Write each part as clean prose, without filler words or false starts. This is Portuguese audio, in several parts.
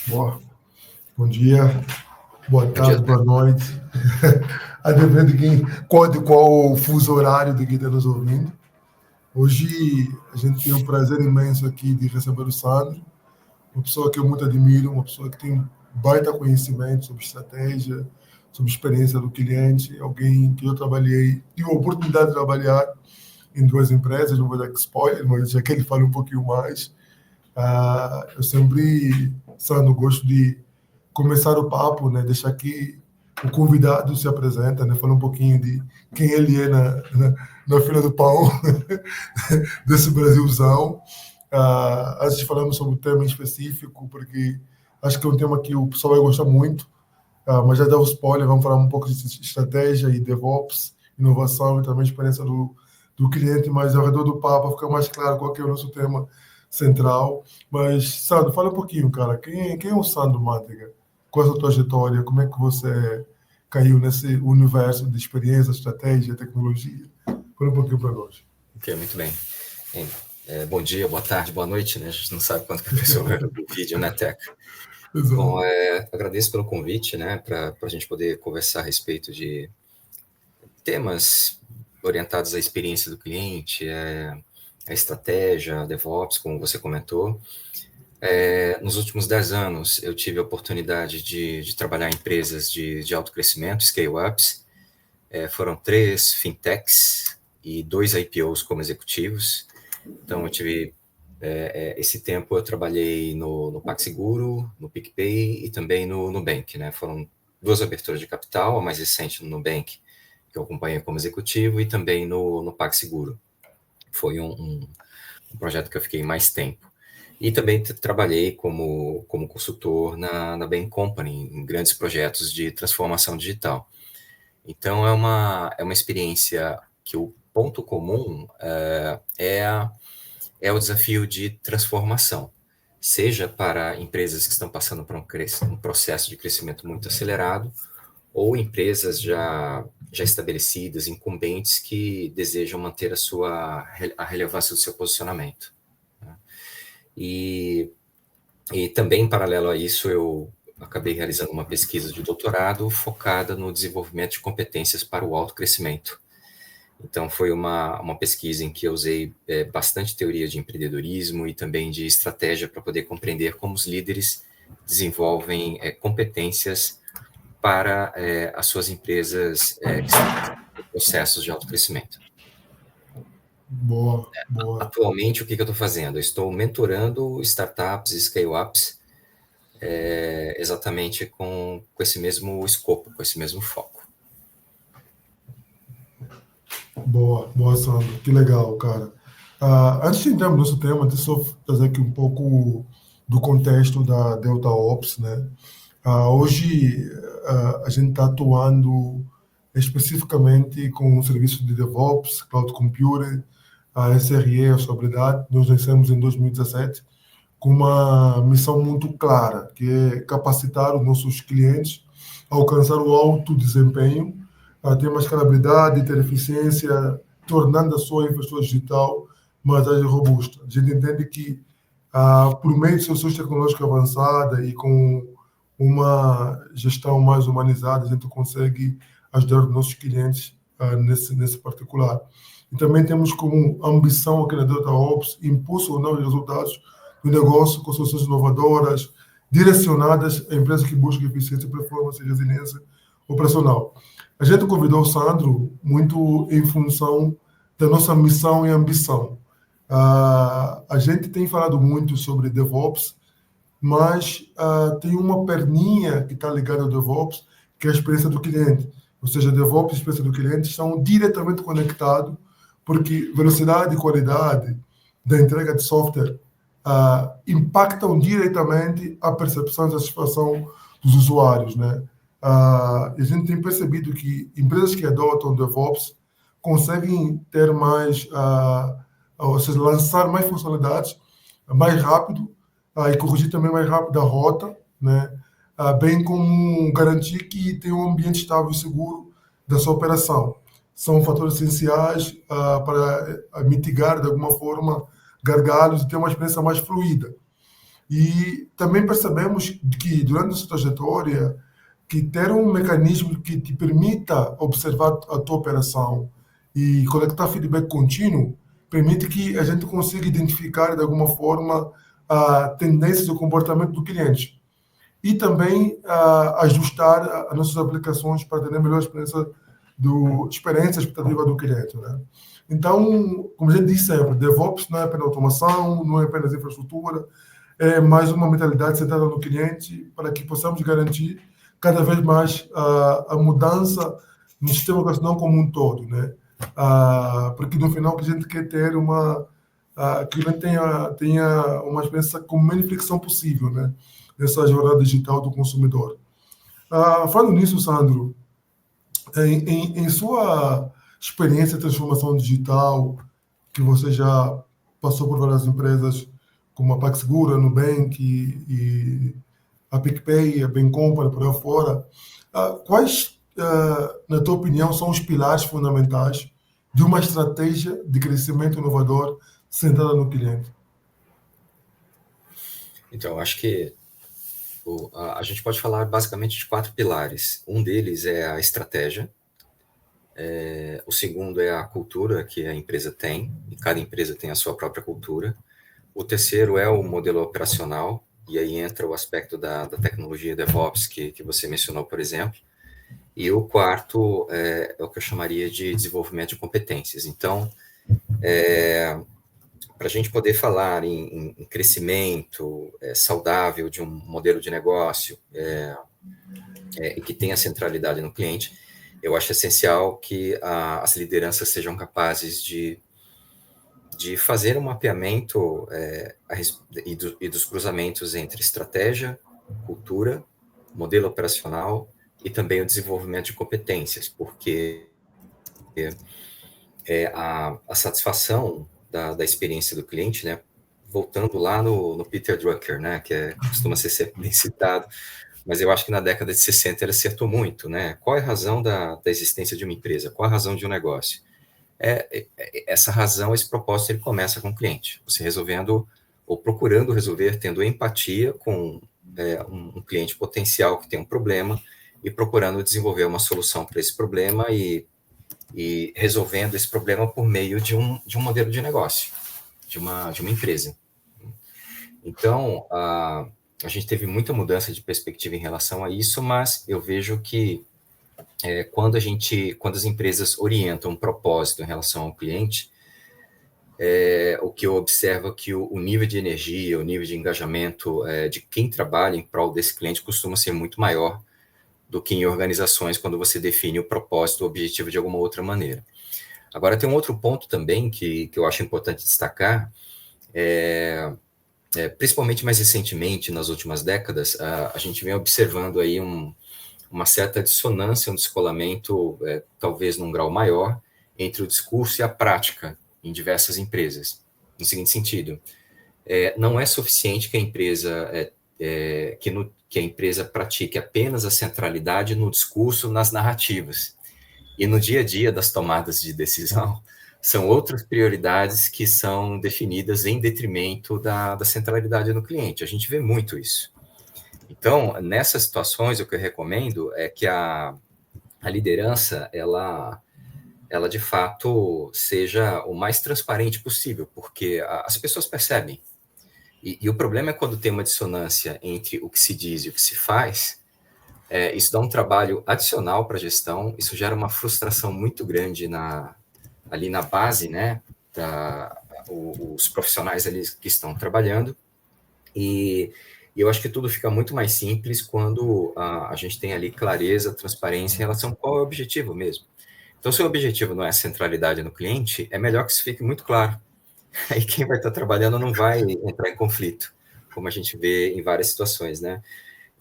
Boa. Bom dia, boa Bom dia, tarde, boa noite. A depender de qual fuso horário de quem está nos ouvindo. Hoje a gente tem um prazer imenso aqui de receber o Sandro, uma pessoa que eu muito admiro, uma pessoa que tem baita conhecimento sobre estratégia, sobre experiência do cliente, alguém que eu tive a oportunidade de trabalhar em duas empresas, não vou dar spoiler, mas já que ele fale um pouquinho mais. Eu sempre, Sandro, gosto de começar o papo, né? Deixar que o convidado se apresenta, né? Falar um pouquinho de quem ele é na fila do pão desse Brasilzão. Antes de falarmos sobre o tema em específico, porque acho que é um tema que o pessoal vai gostar muito, mas já dá o spoiler, vamos falar um pouco de estratégia e DevOps, inovação e também experiência do cliente, mas ao redor do papo fica mais claro qual que é o nosso tema central. Mas, Sandro, fala um pouquinho, cara, quem é o Sandro Mantega? Qual é a sua trajetória? Como é que você caiu nesse universo de experiência, estratégia, tecnologia? Fala um pouquinho para nós. ok, muito bem. Bom dia, boa tarde, boa noite, né? A gente não sabe quando que a pessoa vai ver o vídeo, né, Teca? Bom, Exato. agradeço pelo convite, né, para a gente poder conversar a respeito de temas orientados à experiência do cliente, a estratégia, a DevOps, como você comentou. Nos últimos 10 anos, eu tive a oportunidade de trabalhar em empresas de alto crescimento, scale-ups. Foram 3 fintechs e 2 IPOs como executivos. Então, eu tive esse tempo eu trabalhei no PagSeguro, no PicPay e também no Nubank, né? Foram 2 aberturas de capital, a mais recente no Nubank, que eu acompanhei como executivo, e também no PagSeguro. Foi um projeto que eu fiquei mais tempo. E também trabalhei como consultor na Bain Company, em grandes projetos de transformação digital. Então, é uma experiência que o ponto comum é o desafio de transformação, seja para empresas que estão passando por um processo de crescimento muito acelerado, ou empresas já estabelecidas, incumbentes, que desejam manter a relevância do seu posicionamento. E, e também, em paralelo a isso, eu acabei realizando uma pesquisa de doutorado focada no desenvolvimento de competências para o autocrescimento. Então, foi uma pesquisa em que eu usei bastante teoria de empreendedorismo e também de estratégia para poder compreender como os líderes desenvolvem competências para as suas empresas que estão em processos de autocrescimento. Boa, boa. Atualmente, o que eu estou fazendo? Eu estou mentorando startups e scale-ups exatamente com esse mesmo escopo, com esse mesmo foco. Boa, boa, Sandro. Que legal, cara. Antes de entrarmos no nosso tema, deixa eu só trazer aqui um pouco do contexto da Delta Ops, né? Hoje, a gente está atuando especificamente com o serviço de DevOps, Cloud Computing, a SRE, a Sobriedade. Nós nascemos em 2017 com uma missão muito clara, que é capacitar os nossos clientes a alcançar o alto desempenho, a ter mais escalabilidade, ter eficiência, tornando a sua infraestrutura digital mais ágil e robusta. A gente entende que, por meio de soluções tecnológicas avançadas e com uma gestão mais humanizada, a gente consegue ajudar os nossos clientes nesse particular. E também temos como ambição aqui na DataOps impulsionar os resultados do negócio com soluções inovadoras, direcionadas a empresas que buscam eficiência, performance e resiliência operacional. A gente convidou o Sandro muito em função da nossa missão e ambição. A gente tem falado muito sobre DevOps, mas tem uma perninha que está ligada ao DevOps, que é a experiência do cliente. Ou seja, DevOps e experiência do cliente estão diretamente conectados, porque velocidade e qualidade da entrega de software impactam diretamente a percepção e a satisfação dos usuários, né? A gente tem percebido que empresas que adotam DevOps conseguem ter mais, ou seja, lançar mais funcionalidades mais rápido e corrigir também mais rápido a rota, né? Bem como garantir que tem um ambiente estável e seguro da sua operação. São fatores essenciais para mitigar, de alguma forma, gargalos e ter uma experiência mais fluida. E também percebemos que, durante essa trajetória, que ter um mecanismo que te permita observar a tua operação e coletar feedback contínuo permite que a gente consiga identificar, de alguma forma, a tendências do comportamento do cliente e também ajustar as nossas aplicações para ter a melhor experiência expectativa do cliente, né? Então, como a gente disse sempre, DevOps não é apenas automação, não é apenas infraestrutura, é mais uma mentalidade centrada no cliente para que possamos garantir cada vez mais a mudança no sistema operacional como um todo, né? Porque no final o que a gente quer ter que o cliente tenha uma experiência com menos fricção possível, né? Nessa jornada digital do consumidor. Falando nisso, Sandro, em sua experiência de transformação digital, que você já passou por várias empresas como a PagSeguro, a Nubank e a PicPay, a Bem Company, por aí fora, quais, na tua opinião, são os pilares fundamentais de uma estratégia de crescimento inovador centrada no cliente? Então, acho que a gente pode falar basicamente de 4 pilares. Um deles é a estratégia, o segundo é a cultura que a empresa tem, e cada empresa tem a sua própria cultura. O terceiro é o modelo operacional, e aí entra o aspecto da tecnologia DevOps que você mencionou, por exemplo. E o quarto é o que eu chamaria de desenvolvimento de competências. Então, para a gente poder falar em crescimento saudável de um modelo de negócio e que tenha centralidade no cliente, eu acho essencial que as lideranças sejam capazes de fazer um mapeamento e dos cruzamentos entre estratégia, cultura, modelo operacional e também o desenvolvimento de competências, porque a satisfação da experiência do cliente, né, voltando lá no Peter Drucker, né, costuma ser sempre bem citado, mas eu acho que na década de 60 ele acertou muito, né? Qual é a razão da existência de uma empresa? Qual a razão de um negócio? Essa razão, esse propósito, ele começa com o cliente. Você resolvendo ou procurando resolver, tendo empatia com um cliente potencial que tem um problema e procurando desenvolver uma solução para esse problema e resolvendo esse problema por meio de um modelo de negócio, de uma empresa. Então, a gente teve muita mudança de perspectiva em relação a isso, mas eu vejo que quando as empresas orientam um propósito em relação ao cliente, o que eu observo é que o nível de energia, o nível de engajamento de quem trabalha em prol desse cliente costuma ser muito maior do que em organizações quando você define o propósito, o objetivo de alguma outra maneira. Agora, tem um outro ponto também que eu acho importante destacar, principalmente mais recentemente, nas últimas décadas, a gente vem observando aí uma certa dissonância, um descolamento, talvez num grau maior, entre o discurso e a prática em diversas empresas. No seguinte sentido, não é suficiente que a empresa que a empresa pratique apenas a centralidade no discurso, nas narrativas. E no dia a dia das tomadas de decisão, são outras prioridades que são definidas em detrimento da centralidade no cliente. A gente vê muito isso. Então, nessas situações, o que eu recomendo é que a liderança, ela de fato seja o mais transparente possível, porque as pessoas percebem. E o problema é quando tem uma dissonância entre o que se diz e o que se faz, isso dá um trabalho adicional para a gestão, isso gera uma frustração muito grande ali na base, né, os profissionais ali que estão trabalhando, e eu acho que tudo fica muito mais simples quando a gente tem ali clareza, transparência em relação a qual é o objetivo mesmo. Então, se o objetivo não é a centralidade no cliente, é melhor que isso fique muito claro. Aí quem vai estar trabalhando não vai entrar em conflito, como a gente vê em várias situações, né?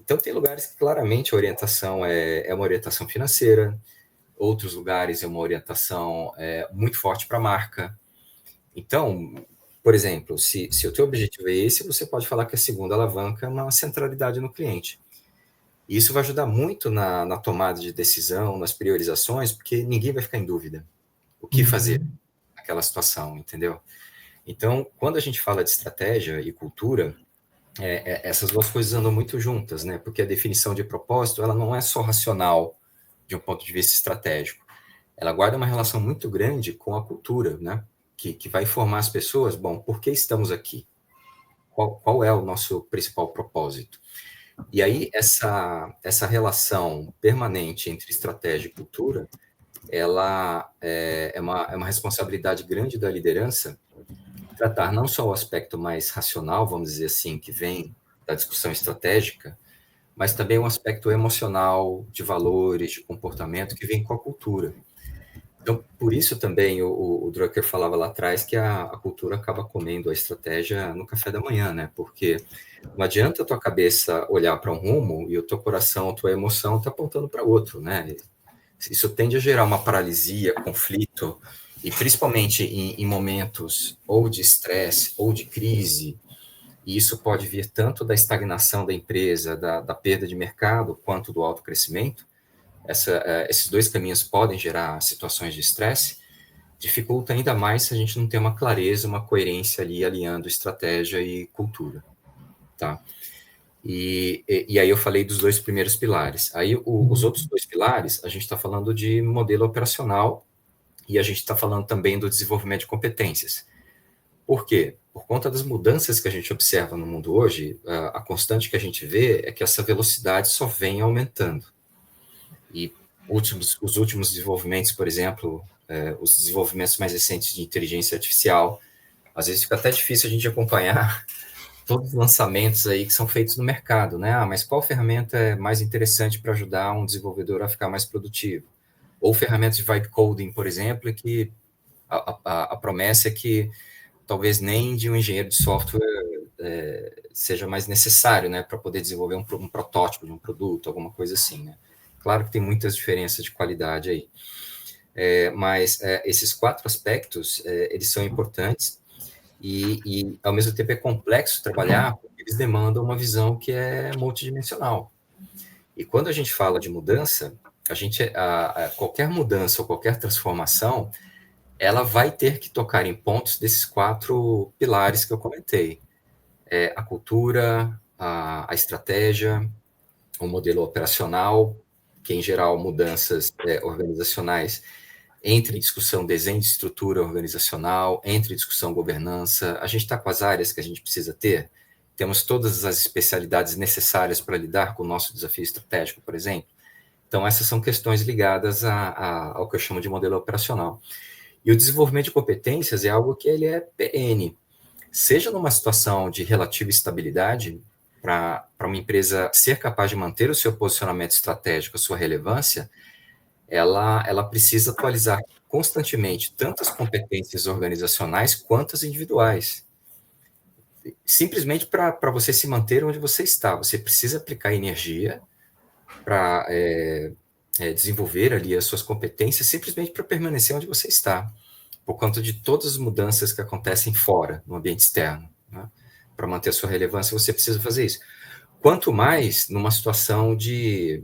Então, tem lugares que claramente a orientação é uma orientação financeira, outros lugares é uma orientação muito forte para a marca. Então, por exemplo, se o teu objetivo é esse, você pode falar que a segunda alavanca é uma centralidade no cliente. E isso vai ajudar muito na tomada de decisão, nas priorizações, porque ninguém vai ficar em dúvida o que fazer naquela situação, entendeu? Então, quando a gente fala de estratégia e cultura, essas duas coisas andam muito juntas, né? Porque a definição de propósito, ela não é só racional de um ponto de vista estratégico. Ela guarda uma relação muito grande com a cultura, né? Que vai informar as pessoas, bom, por que estamos aqui? Qual é o nosso principal propósito? E aí, essa relação permanente entre estratégia e cultura, ela é uma responsabilidade grande da liderança tratar não só o aspecto mais racional, vamos dizer assim, que vem da discussão estratégica, mas também um aspecto emocional, de valores, de comportamento, que vem com a cultura. Então, por isso também o Drucker falava lá atrás que a cultura acaba comendo a estratégia no café da manhã, né? Porque não adianta a tua cabeça olhar para um rumo e o teu coração, a tua emoção está apontando para outro, né? Isso tende a gerar uma paralisia, conflito, e principalmente em momentos ou de estresse ou de crise, e isso pode vir tanto da estagnação da empresa, da perda de mercado, quanto do autocrescimento. Esses dois caminhos podem gerar situações de estresse, dificulta ainda mais se a gente não tem uma clareza, uma coerência ali, alinhando estratégia e cultura, tá? E aí eu falei dos dois primeiros pilares. Aí os outros dois pilares, a gente está falando de modelo operacional e a gente está falando também do desenvolvimento de competências. Por quê? Por conta das mudanças que a gente observa no mundo hoje, a constante que a gente vê é que essa velocidade só vem aumentando. E os últimos desenvolvimentos, por exemplo, os desenvolvimentos mais recentes de inteligência artificial, às vezes fica até difícil a gente acompanhar todos os lançamentos aí que são feitos no mercado, né? Mas qual ferramenta é mais interessante para ajudar um desenvolvedor a ficar mais produtivo? Ou ferramentas de vibe coding, por exemplo, que a promessa é que talvez nem de um engenheiro de software seja mais necessário, né, para poder desenvolver um protótipo de um produto, alguma coisa assim, né? Claro que tem muitas diferenças de qualidade aí. Mas esses quatro aspectos, eles são importantes e, ao mesmo tempo, é complexo trabalhar, porque eles demandam uma visão que é multidimensional. E quando a gente fala de mudança, qualquer mudança ou qualquer transformação, ela vai ter que tocar em pontos desses quatro pilares que eu comentei. A cultura, a estratégia, o modelo operacional, que em geral mudanças organizacionais entre discussão desenho de estrutura organizacional, entre discussão governança, a gente está com as áreas que a gente precisa ter, temos todas as especialidades necessárias para lidar com o nosso desafio estratégico, por exemplo. Então, essas são questões ligadas ao que eu chamo de modelo operacional. E o desenvolvimento de competências é algo que ele é perene, seja numa situação de relativa estabilidade, para uma empresa ser capaz de manter o seu posicionamento estratégico, a sua relevância, ela precisa atualizar constantemente tanto as competências organizacionais quanto as individuais. Simplesmente para você se manter onde você está, você precisa aplicar energia para desenvolver ali as suas competências, simplesmente para permanecer onde você está, por conta de todas as mudanças que acontecem fora, no ambiente externo, né? Para manter a sua relevância, você precisa fazer isso. Quanto mais numa situação de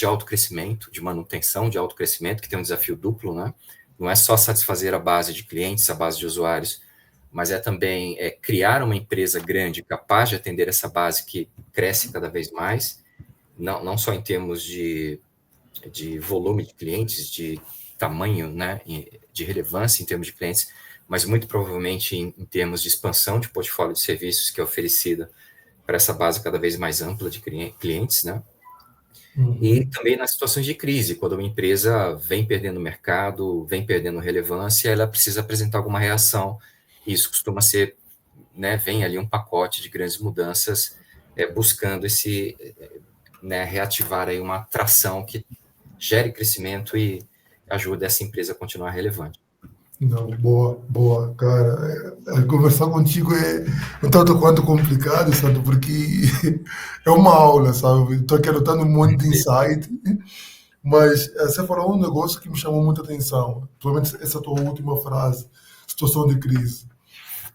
autocrescimento, de manutenção, de autocrescimento, que tem um desafio duplo, né? Não é só satisfazer a base de clientes, a base de usuários, mas é também criar uma empresa grande, capaz de atender essa base que cresce cada vez mais, não só em termos de volume de clientes, de tamanho, né, de relevância em termos de clientes, mas muito provavelmente em termos de expansão de portfólio de serviços que é oferecida para essa base cada vez mais ampla de clientes, né? E também nas situações de crise, quando uma empresa vem perdendo mercado, vem perdendo relevância, ela precisa apresentar alguma reação. Isso costuma ser, né, vem ali um pacote de grandes mudanças, buscando reativar aí uma tração que gere crescimento e ajude essa empresa a continuar relevante. Não, boa, cara. Conversar contigo é um tanto quanto complicado, sabe? Porque é uma aula, sabe? Estou aqui anotando um monte de insight, mas você falou um negócio que me chamou muita atenção, principalmente essa tua última frase, situação de crise.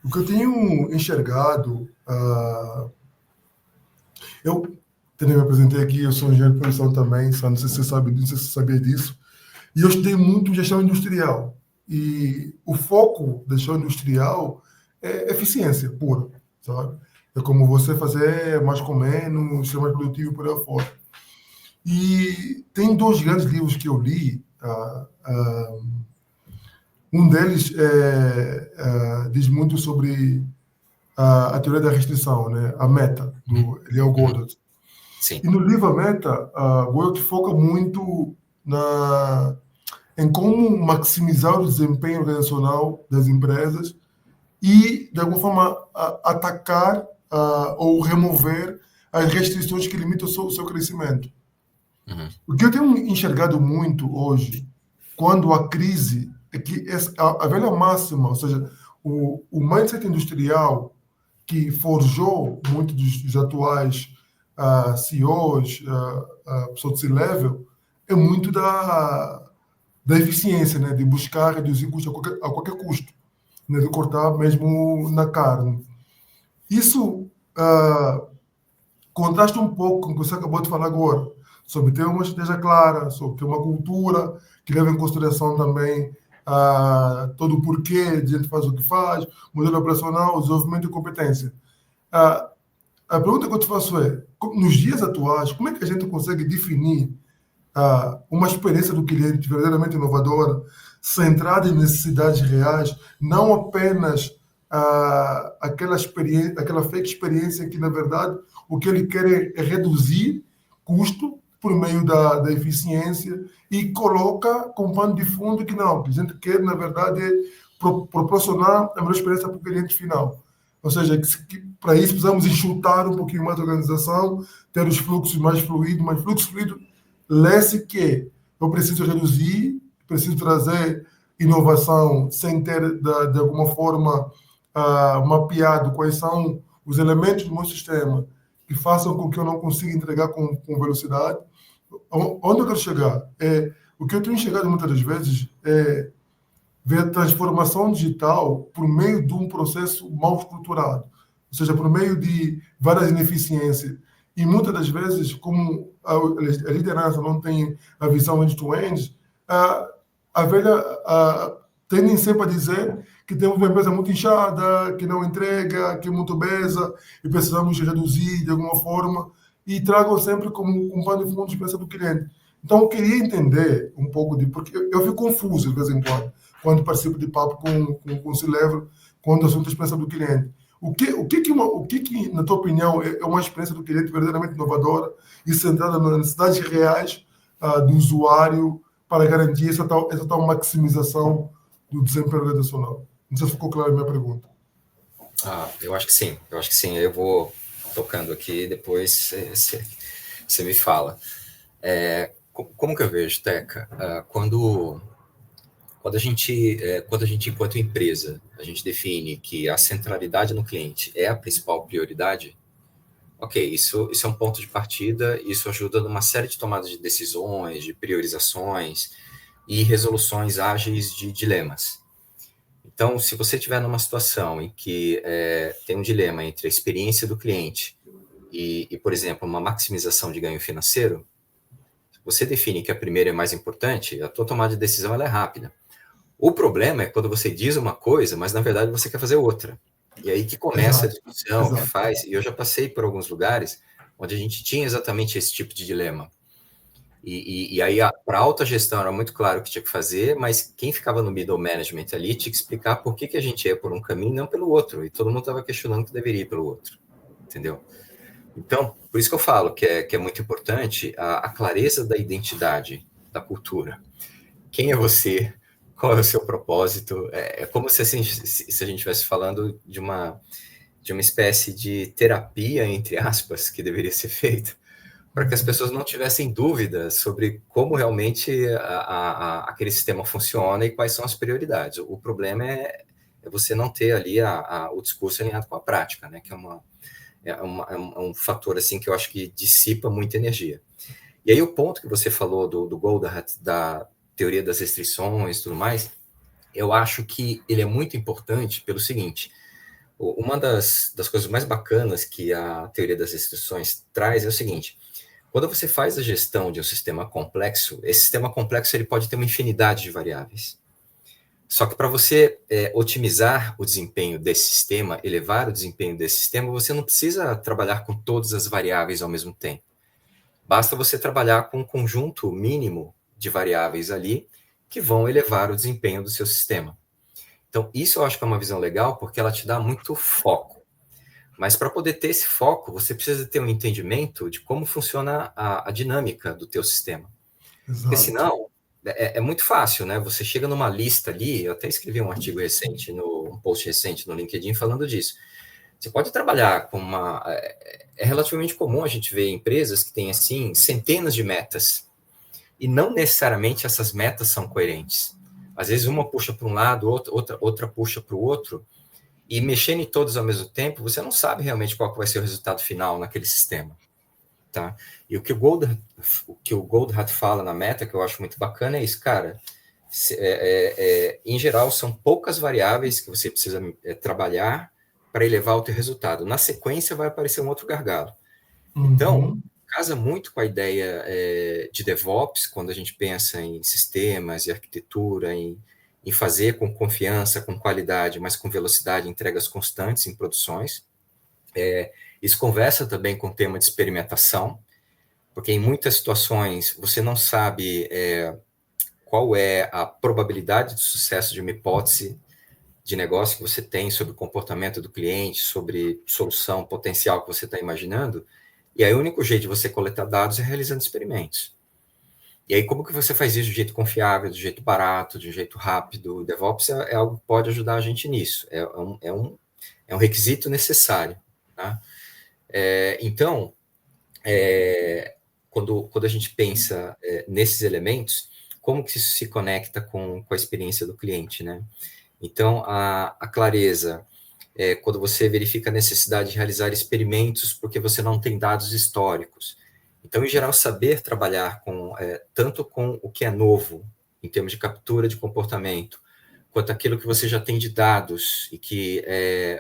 O que eu tenho enxergado, eu também me apresentei aqui, eu sou engenheiro de produção também, sabe? Não sei se você sabe, não sei se você sabia disso, e eu estudei muito gestão industrial. E o foco da gestão industrial é eficiência pura, sabe? É como você fazer mais com menos, ser mais produtivo por aí fora. E tem dois grandes livros que eu li. Um deles diz muito sobre a teoria da restrição, né? A meta, do Leo Goddard. Sim. E no livro A Meta, Goethe foca muito em como maximizar o desempenho organizacional das empresas e, de alguma forma, atacar ou remover as restrições que limitam o seu crescimento. Uhum. O que eu tenho enxergado muito hoje, quando a crise, é que a velha máxima, ou seja, o mindset industrial que forjou muitos dos atuais CEOs, pessoas de C-level, é muito da eficiência, né? De buscar reduzir custos a qualquer custo, né? De cortar mesmo na carne. Isso contrasta um pouco com o que você acabou de falar agora, sobre ter uma estratégia clara, sobre ter uma cultura que leva em consideração também todo o porquê de a gente faz o que faz, modelo operacional, desenvolvimento e competência. Ah, a pergunta que eu te faço é, nos dias atuais, como é que a gente consegue definir uma experiência do cliente verdadeiramente inovadora, centrada em necessidades reais, não apenas aquela experiência, aquela fake experiência que, na verdade, o que ele quer é reduzir custo por meio da eficiência e coloca com pano de fundo que não, o que a gente quer, na verdade, é proporcionar a melhor experiência para o cliente final. Ou seja, que para isso precisamos enxutar um pouquinho mais a organização, ter os fluxos mais fluidos, mas fluxo fluido lê-se que eu preciso reduzir, preciso trazer inovação sem ter, de alguma forma, mapeado quais são os elementos do meu sistema que façam com que eu não consiga entregar com velocidade. Onde eu quero chegar? O que eu tenho chegado muitas das vezes é ver a transformação digital por meio de um processo mal estruturado, ou seja, por meio de várias ineficiências. E muitas das vezes, como a liderança não tem a visão end-to-end, a velha tendem sempre a dizer que temos uma empresa muito inchada, que não entrega, que é muito obesa e precisamos reduzir de alguma forma e tragam sempre como um pano de fundo de experiência do cliente. Então, eu queria entender um pouco de... Porque eu fico confuso de vez em quando participo de papo com o C-Level, quando o assunto é a experiência do cliente. O que, na tua opinião, é uma experiência do cliente verdadeiramente inovadora e centrada nas necessidades reais do usuário para garantir essa tal maximização do desempenho organizacional? Não sei se ficou claro a minha pergunta. Eu acho que sim, eu vou tocando aqui e depois você me fala. Como que eu vejo, Teca? Quando a gente, enquanto empresa, a gente define que a centralidade no cliente é a principal prioridade, ok, isso é um ponto de partida, isso ajuda numa série de tomadas de decisões, de priorizações e resoluções ágeis de dilemas. Então, se você estiver numa situação em que tem um dilema entre a experiência do cliente e, por exemplo, uma maximização de ganho financeiro, você define que a primeira é mais importante, a tua tomada de decisão ela é rápida. O problema é quando você diz uma coisa, mas na verdade você quer fazer outra. E aí que começa a discussão, que faz, e eu já passei por alguns lugares onde a gente tinha exatamente esse tipo de dilema. E aí, para a alta gestão, era muito claro o que tinha que fazer, mas quem ficava no middle management ali tinha que explicar por que a gente ia por um caminho e não pelo outro. E todo mundo estava questionando que deveria ir pelo outro. Entendeu? Então, por isso que eu falo que é muito importante a clareza da identidade, da cultura. Quem é você? Qual é o seu propósito? É como se a gente estivesse falando de uma espécie de terapia, entre aspas, que deveria ser feita, para que as pessoas não tivessem dúvidas sobre como realmente aquele sistema funciona e quais são as prioridades. O problema é você não ter ali o discurso alinhado com a prática, né? Que é um fator assim que eu acho que dissipa muita energia. E aí o ponto que você falou do Goldhardt, da teoria das restrições e tudo mais, eu acho que ele é muito importante pelo seguinte: uma das coisas mais bacanas que a teoria das restrições traz é o seguinte: quando você faz a gestão de um sistema complexo, esse sistema complexo ele pode ter uma infinidade de variáveis. Só que para você otimizar o desempenho desse sistema, elevar o desempenho desse sistema, você não precisa trabalhar com todas as variáveis ao mesmo tempo. Basta você trabalhar com um conjunto mínimo de variáveis ali que vão elevar o desempenho do seu sistema. Então, isso eu acho que é uma visão legal, porque ela te dá muito foco. Mas para poder ter esse foco, você precisa ter um entendimento de como funciona a dinâmica do teu sistema. Porque Exato. senão, é muito fácil, né? Você chega numa lista ali, eu até escrevi um artigo recente, um post recente no LinkedIn falando disso. Você pode trabalhar com uma... É relativamente comum a gente ver empresas que têm, assim, centenas de metas. E não necessariamente essas metas são coerentes. Às vezes uma puxa para um lado, outra puxa para o outro, e mexendo em todos ao mesmo tempo, você não sabe realmente qual vai ser o resultado final naquele sistema. Tá? E o que o Goldhat fala na meta, que eu acho muito bacana, é isso, cara. Em geral, são poucas variáveis que você precisa trabalhar para elevar o teu resultado. Na sequência, vai aparecer um outro gargalo. Então, Uhum. casa muito com a ideia de DevOps, quando a gente pensa em sistemas e arquitetura, em fazer com confiança, com qualidade, mas com velocidade, entregas constantes em produções. Isso conversa também com o tema de experimentação, porque em muitas situações você não sabe qual é a probabilidade de sucesso de uma hipótese de negócio que você tem sobre o comportamento do cliente, sobre solução potencial que você está imaginando, e aí o único jeito de você coletar dados é realizando experimentos. E aí como que você faz isso de jeito confiável, de jeito barato, de jeito rápido? O DevOps é algo que pode ajudar a gente nisso, é um requisito necessário. Tá? Então, quando a gente pensa nesses elementos, como que isso se conecta com a experiência do cliente, né? Então, a clareza, quando você verifica a necessidade de realizar experimentos porque você não tem dados históricos. Então, em geral, saber trabalhar tanto com o que é novo, em termos de captura de comportamento, quanto aquilo que você já tem de dados e que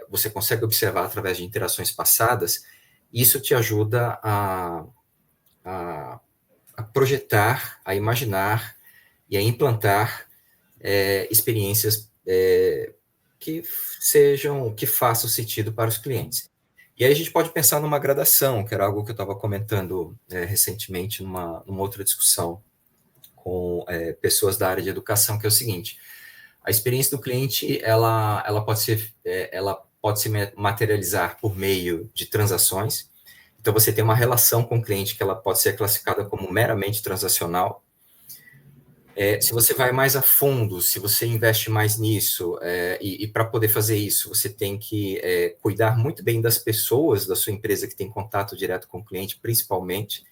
você consegue observar através de interações passadas, isso te ajuda a projetar, a imaginar e a implantar experiências que façam sentido para os clientes. E aí a gente pode pensar numa gradação, que era algo que eu estava comentando recentemente numa outra discussão com pessoas da área de educação, que é o seguinte: a experiência do cliente ela pode se materializar por meio de transações. Então você tem uma relação com o cliente que ela pode ser classificada como meramente transacional. Se você vai mais a fundo, se você investe mais nisso, e para poder fazer isso, você tem que cuidar muito bem das pessoas da sua empresa que tem contato direto com o cliente, principalmente.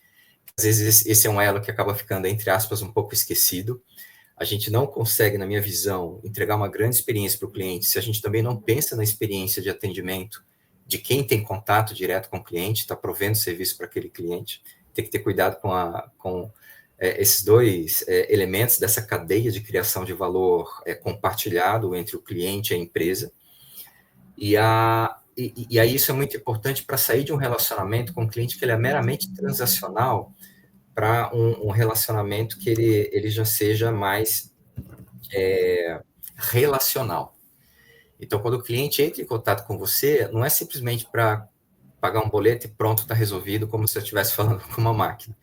Às vezes esse é um elo que acaba ficando, entre aspas, um pouco esquecido. A gente não consegue, na minha visão, entregar uma grande experiência para o cliente se a gente também não pensa na experiência de atendimento de quem tem contato direto com o cliente, está provendo serviço para aquele cliente. Tem que ter cuidado com esses dois elementos dessa cadeia de criação de valor compartilhado entre o cliente e a empresa. E aí isso é muito importante para sair de um relacionamento com o cliente que ele é meramente transacional para um relacionamento que ele já seja mais relacional. Então, quando o cliente entra em contato com você, não é simplesmente para pagar um boleto e pronto, está resolvido, como se eu estivesse falando com uma máquina.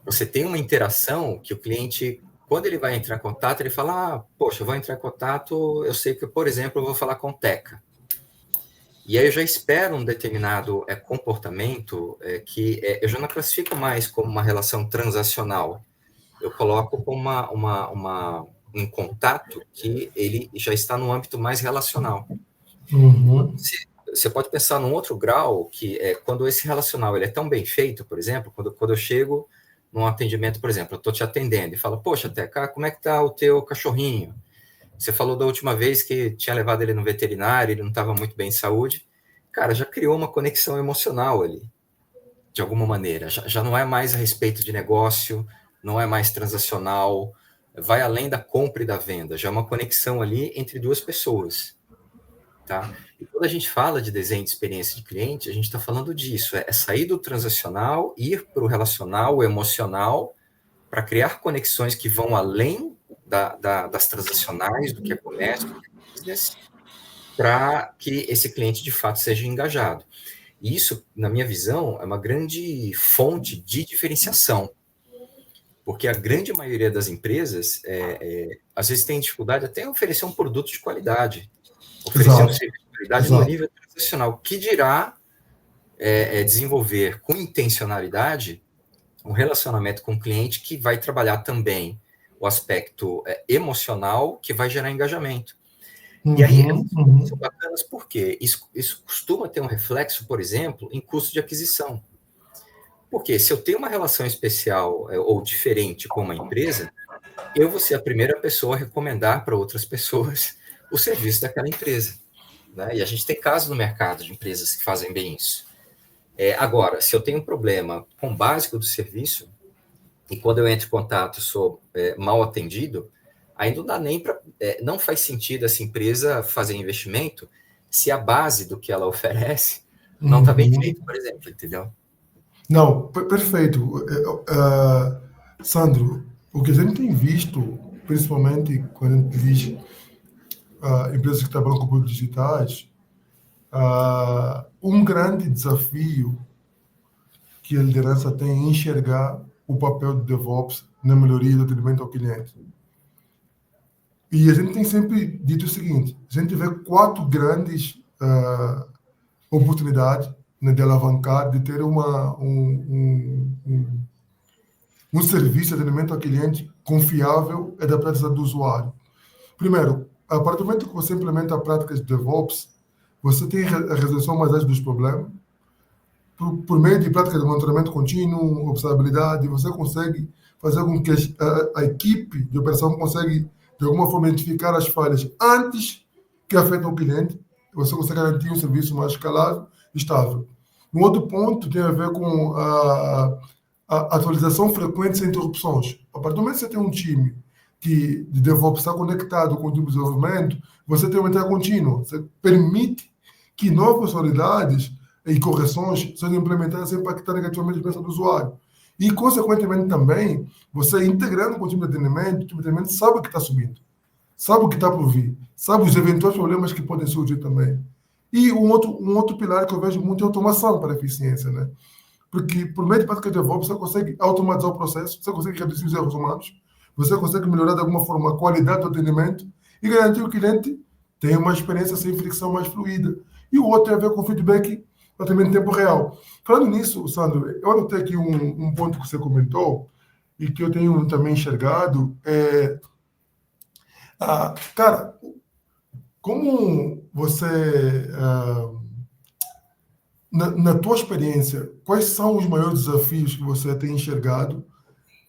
Você tem uma interação que o cliente, quando ele vai entrar em contato, ele fala, poxa, eu vou entrar em contato, eu sei que, por exemplo, eu vou falar com o Teca. E aí eu já espero um determinado comportamento que eu já não classifico mais como uma relação transacional. Eu coloco como um contato que ele já está no âmbito mais relacional. Uhum. Você pode pensar num outro grau, que é quando esse relacional ele é tão bem feito, por exemplo, quando eu chego num atendimento, por exemplo, eu estou te atendendo e falo, poxa, Teca, como é que está o teu cachorrinho? Você falou da última vez que tinha levado ele no veterinário, ele não estava muito bem em saúde. Cara, já criou uma conexão emocional ali, de alguma maneira. Já não é mais a respeito de negócio, não é mais transacional, vai além da compra e da venda, já é uma conexão ali entre duas pessoas. Tá? E quando a gente fala de desenho de experiência de cliente, a gente está falando disso, sair do transacional, ir para o relacional, o emocional, para criar conexões que vão além das transacionais, do que é comércio, do que é business, para que esse cliente de fato seja engajado. E isso, na minha visão, é uma grande fonte de diferenciação, porque a grande maioria das empresas, às vezes, tem dificuldade até em oferecer um produto de qualidade, oferecer um Exato, serviço de qualidade no exato. nível transacional, que dirá desenvolver com intencionalidade um relacionamento com o cliente que vai trabalhar também o aspecto emocional, que vai gerar engajamento. E aí, Uhum, são uhum. bacanas porque isso costuma ter um reflexo, por exemplo, em custo de aquisição. Porque se eu tenho uma relação especial ou diferente com uma empresa, eu vou ser a primeira pessoa a recomendar para outras pessoas o serviço daquela empresa. Né? E a gente tem casos no mercado de empresas que fazem bem isso. Agora, se eu tenho um problema com o básico do serviço, e quando eu entro em contato sou mal atendido, aí não dá nem para. Não faz sentido essa empresa fazer investimento se a base do que ela oferece não está bem Uhum. feito, por exemplo, entendeu? Não, perfeito. Sandro, o que a gente tem visto, principalmente quando a gente diz empresas que trabalham com produtos digitais, um grande desafio que a liderança tem é enxergar o papel do DevOps na melhoria do atendimento ao cliente. E a gente tem sempre dito o seguinte: a gente vê quatro grandes oportunidades, né, de alavancar, de ter um serviço de atendimento ao cliente confiável e da prática do usuário. Primeiro, a partir do momento que você implementa práticas de DevOps, você tem a resolução mais ágil dos problemas. Por meio de práticas de monitoramento contínuo, observabilidade, você consegue fazer com que a equipe de operação consegue, de alguma forma, identificar as falhas antes que afetem o cliente. Você consegue garantir um serviço mais escalável e estável. Um outro ponto tem a ver com a atualização frequente sem interrupções. A partir do momento que você tem um time que de DevOps está conectado com o time de desenvolvimento, você tem uma entrega contínua. Você permite que novas funcionalidades e correções sejam implementadas sem impactar negativamente a experiência do usuário. E, consequentemente, também, você integrando com o time de atendimento, o time de atendimento sabe o que está subindo, sabe o que está por vir, sabe os eventuais problemas que podem surgir também. E um outro pilar que eu vejo muito é a automação para a eficiência, né? Porque, por meio de prática de DevOps, você consegue automatizar o processo, você consegue reduzir os erros humanos, você consegue melhorar de alguma forma a qualidade do atendimento e garantir que o cliente tenha uma experiência sem fricção mais fluida. E o outro tem a ver com feedback também em tempo real. Falando nisso, Sandro, eu anotei aqui um ponto que você comentou e que eu tenho também enxergado. Cara, como você, na tua experiência, quais são os maiores desafios que você tem enxergado,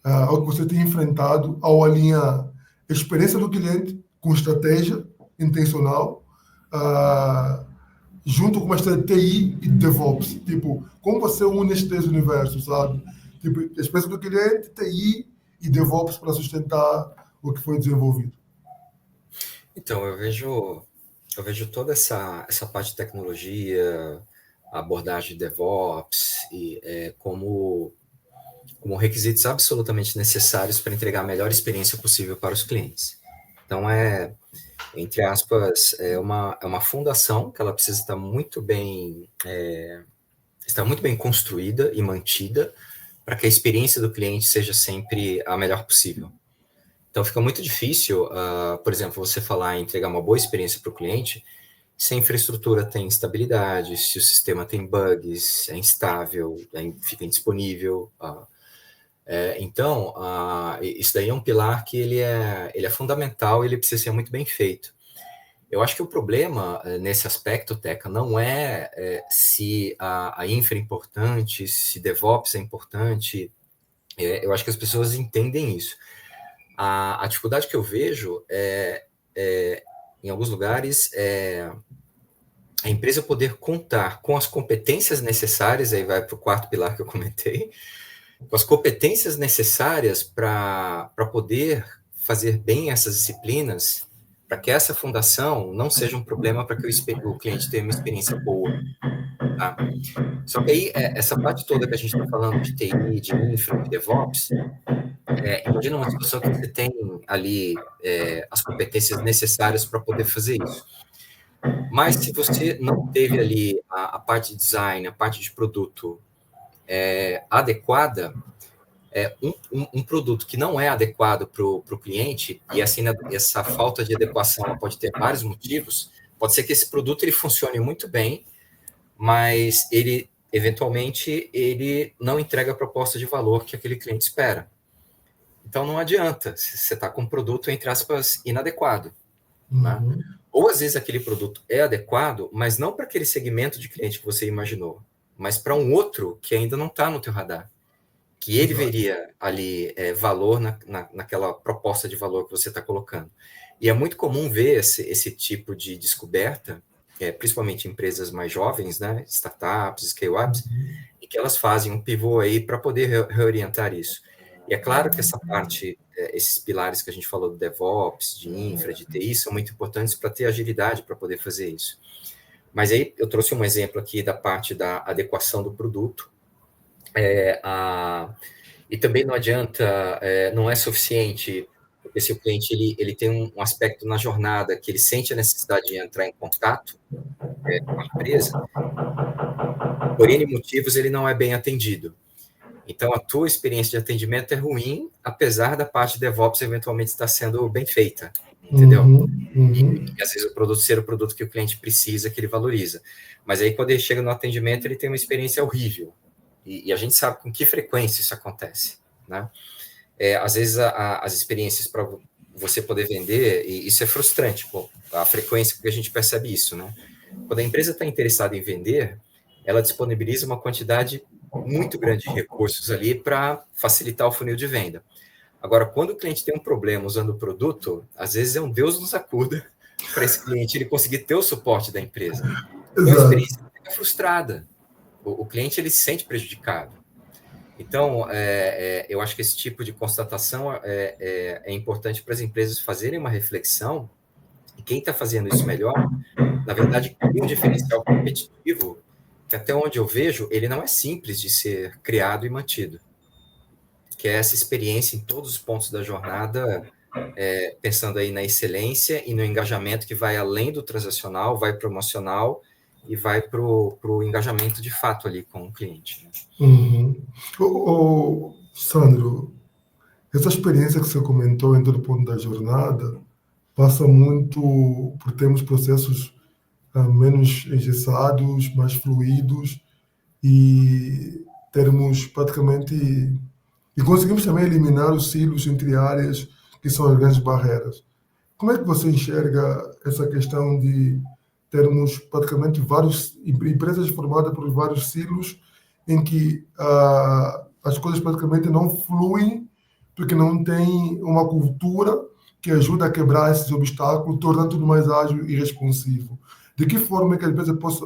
ao que você tem enfrentado ao alinhar a experiência do cliente com estratégia intencional, junto com uma estratégia de TI e DevOps? Tipo, como você une esses três universos, sabe? Tipo, a experiência do cliente, TI e DevOps para sustentar o que foi desenvolvido. Então, eu vejo toda essa parte de tecnologia, a abordagem de DevOps, como requisitos absolutamente necessários para entregar a melhor experiência possível para os clientes. Então, entre aspas, é uma fundação que ela precisa estar muito bem construída e mantida para que a experiência do cliente seja sempre a melhor possível. Então, fica muito difícil, por exemplo, você falar em entregar uma boa experiência para o cliente se a infraestrutura tem instabilidade, se o sistema tem bugs, é instável, fica indisponível. Então, isso daí é um pilar que ele é fundamental e ele precisa ser muito bem feito. Eu acho que o problema nesse aspecto, Teca, não é se a infra é importante, se DevOps é importante. Eu acho que as pessoas entendem isso. A dificuldade que eu vejo em alguns lugares, a empresa poder contar com as competências necessárias, aí vai para o quarto pilar que eu comentei, com as competências necessárias para poder fazer bem essas disciplinas, para que essa fundação não seja um problema para que o cliente tenha uma experiência boa. Tá? Só que aí, essa parte toda que a gente está falando de TI, de infra, de DevOps, Imagina uma situação que você tem ali as competências necessárias para poder fazer isso. Mas se você não teve ali a parte de design, a parte de produto adequada, um produto que não é adequado para o cliente, e assim, essa falta de adequação ela pode ter vários motivos, pode ser que esse produto ele funcione muito bem, mas ele, eventualmente, ele não entrega a proposta de valor que aquele cliente espera. Então, não adianta se você está com um produto, entre aspas, inadequado. Né? Ou, às vezes, aquele produto é adequado, mas não para aquele segmento de cliente que você imaginou, mas para um outro que ainda não está no teu radar, que ele veria ali valor naquela proposta de valor que você está colocando. E é muito comum ver esse tipo de descoberta, principalmente em empresas mais jovens, né, startups, scale-ups, em que elas fazem um pivô aí para poder reorientar isso. E é claro que essa parte, esses pilares que a gente falou do DevOps, de infra, de TI, são muito importantes para ter agilidade para poder fazer isso. Mas aí eu trouxe um exemplo aqui da parte da adequação do produto. E também não adianta, não é suficiente, porque se o cliente ele tem um aspecto na jornada que ele sente a necessidade de entrar em contato com a empresa, por N motivos ele não é bem atendido. Então, a tua experiência de atendimento é ruim, apesar da parte de DevOps eventualmente estar sendo bem feita, entendeu? E às vezes o produto ser o produto que o cliente precisa, que ele valoriza. Mas aí, quando ele chega no atendimento, ele tem uma experiência horrível. E a gente sabe com que frequência isso acontece, né? Às vezes, as experiências para você poder vender, e isso é frustrante, a frequência que a gente percebe isso, né? Quando a empresa está interessada em vender, ela disponibiliza uma quantidade muito grande de recursos ali para facilitar o funil de venda. Agora, quando o cliente tem um problema usando o produto, às vezes é um Deus nos acuda para esse cliente ele conseguir ter o suporte da empresa. Então, a experiência fica frustrada. O cliente ele se sente prejudicado. Então, eu acho que esse tipo de constatação é importante para as empresas fazerem uma reflexão, e quem está fazendo isso melhor, na verdade, cria um diferencial competitivo que, até onde eu vejo, ele não é simples de ser criado e mantido. Que é essa experiência em todos os pontos da jornada, pensando aí na excelência e no engajamento que vai além do transacional, vai promocional e vai para o engajamento de fato ali com o cliente. Sandro, essa experiência que você comentou em todo ponto da jornada passa muito por termos processos menos engessados, mais fluidos e termos praticamente... E conseguimos também eliminar os silos entre áreas que são as grandes barreiras. Como é que você enxerga essa questão de termos praticamente várias empresas formadas por vários silos em que as coisas praticamente não fluem porque não tem uma cultura que ajuda a quebrar esses obstáculos, tornando tudo mais ágil e responsivo? De que forma é que as empresas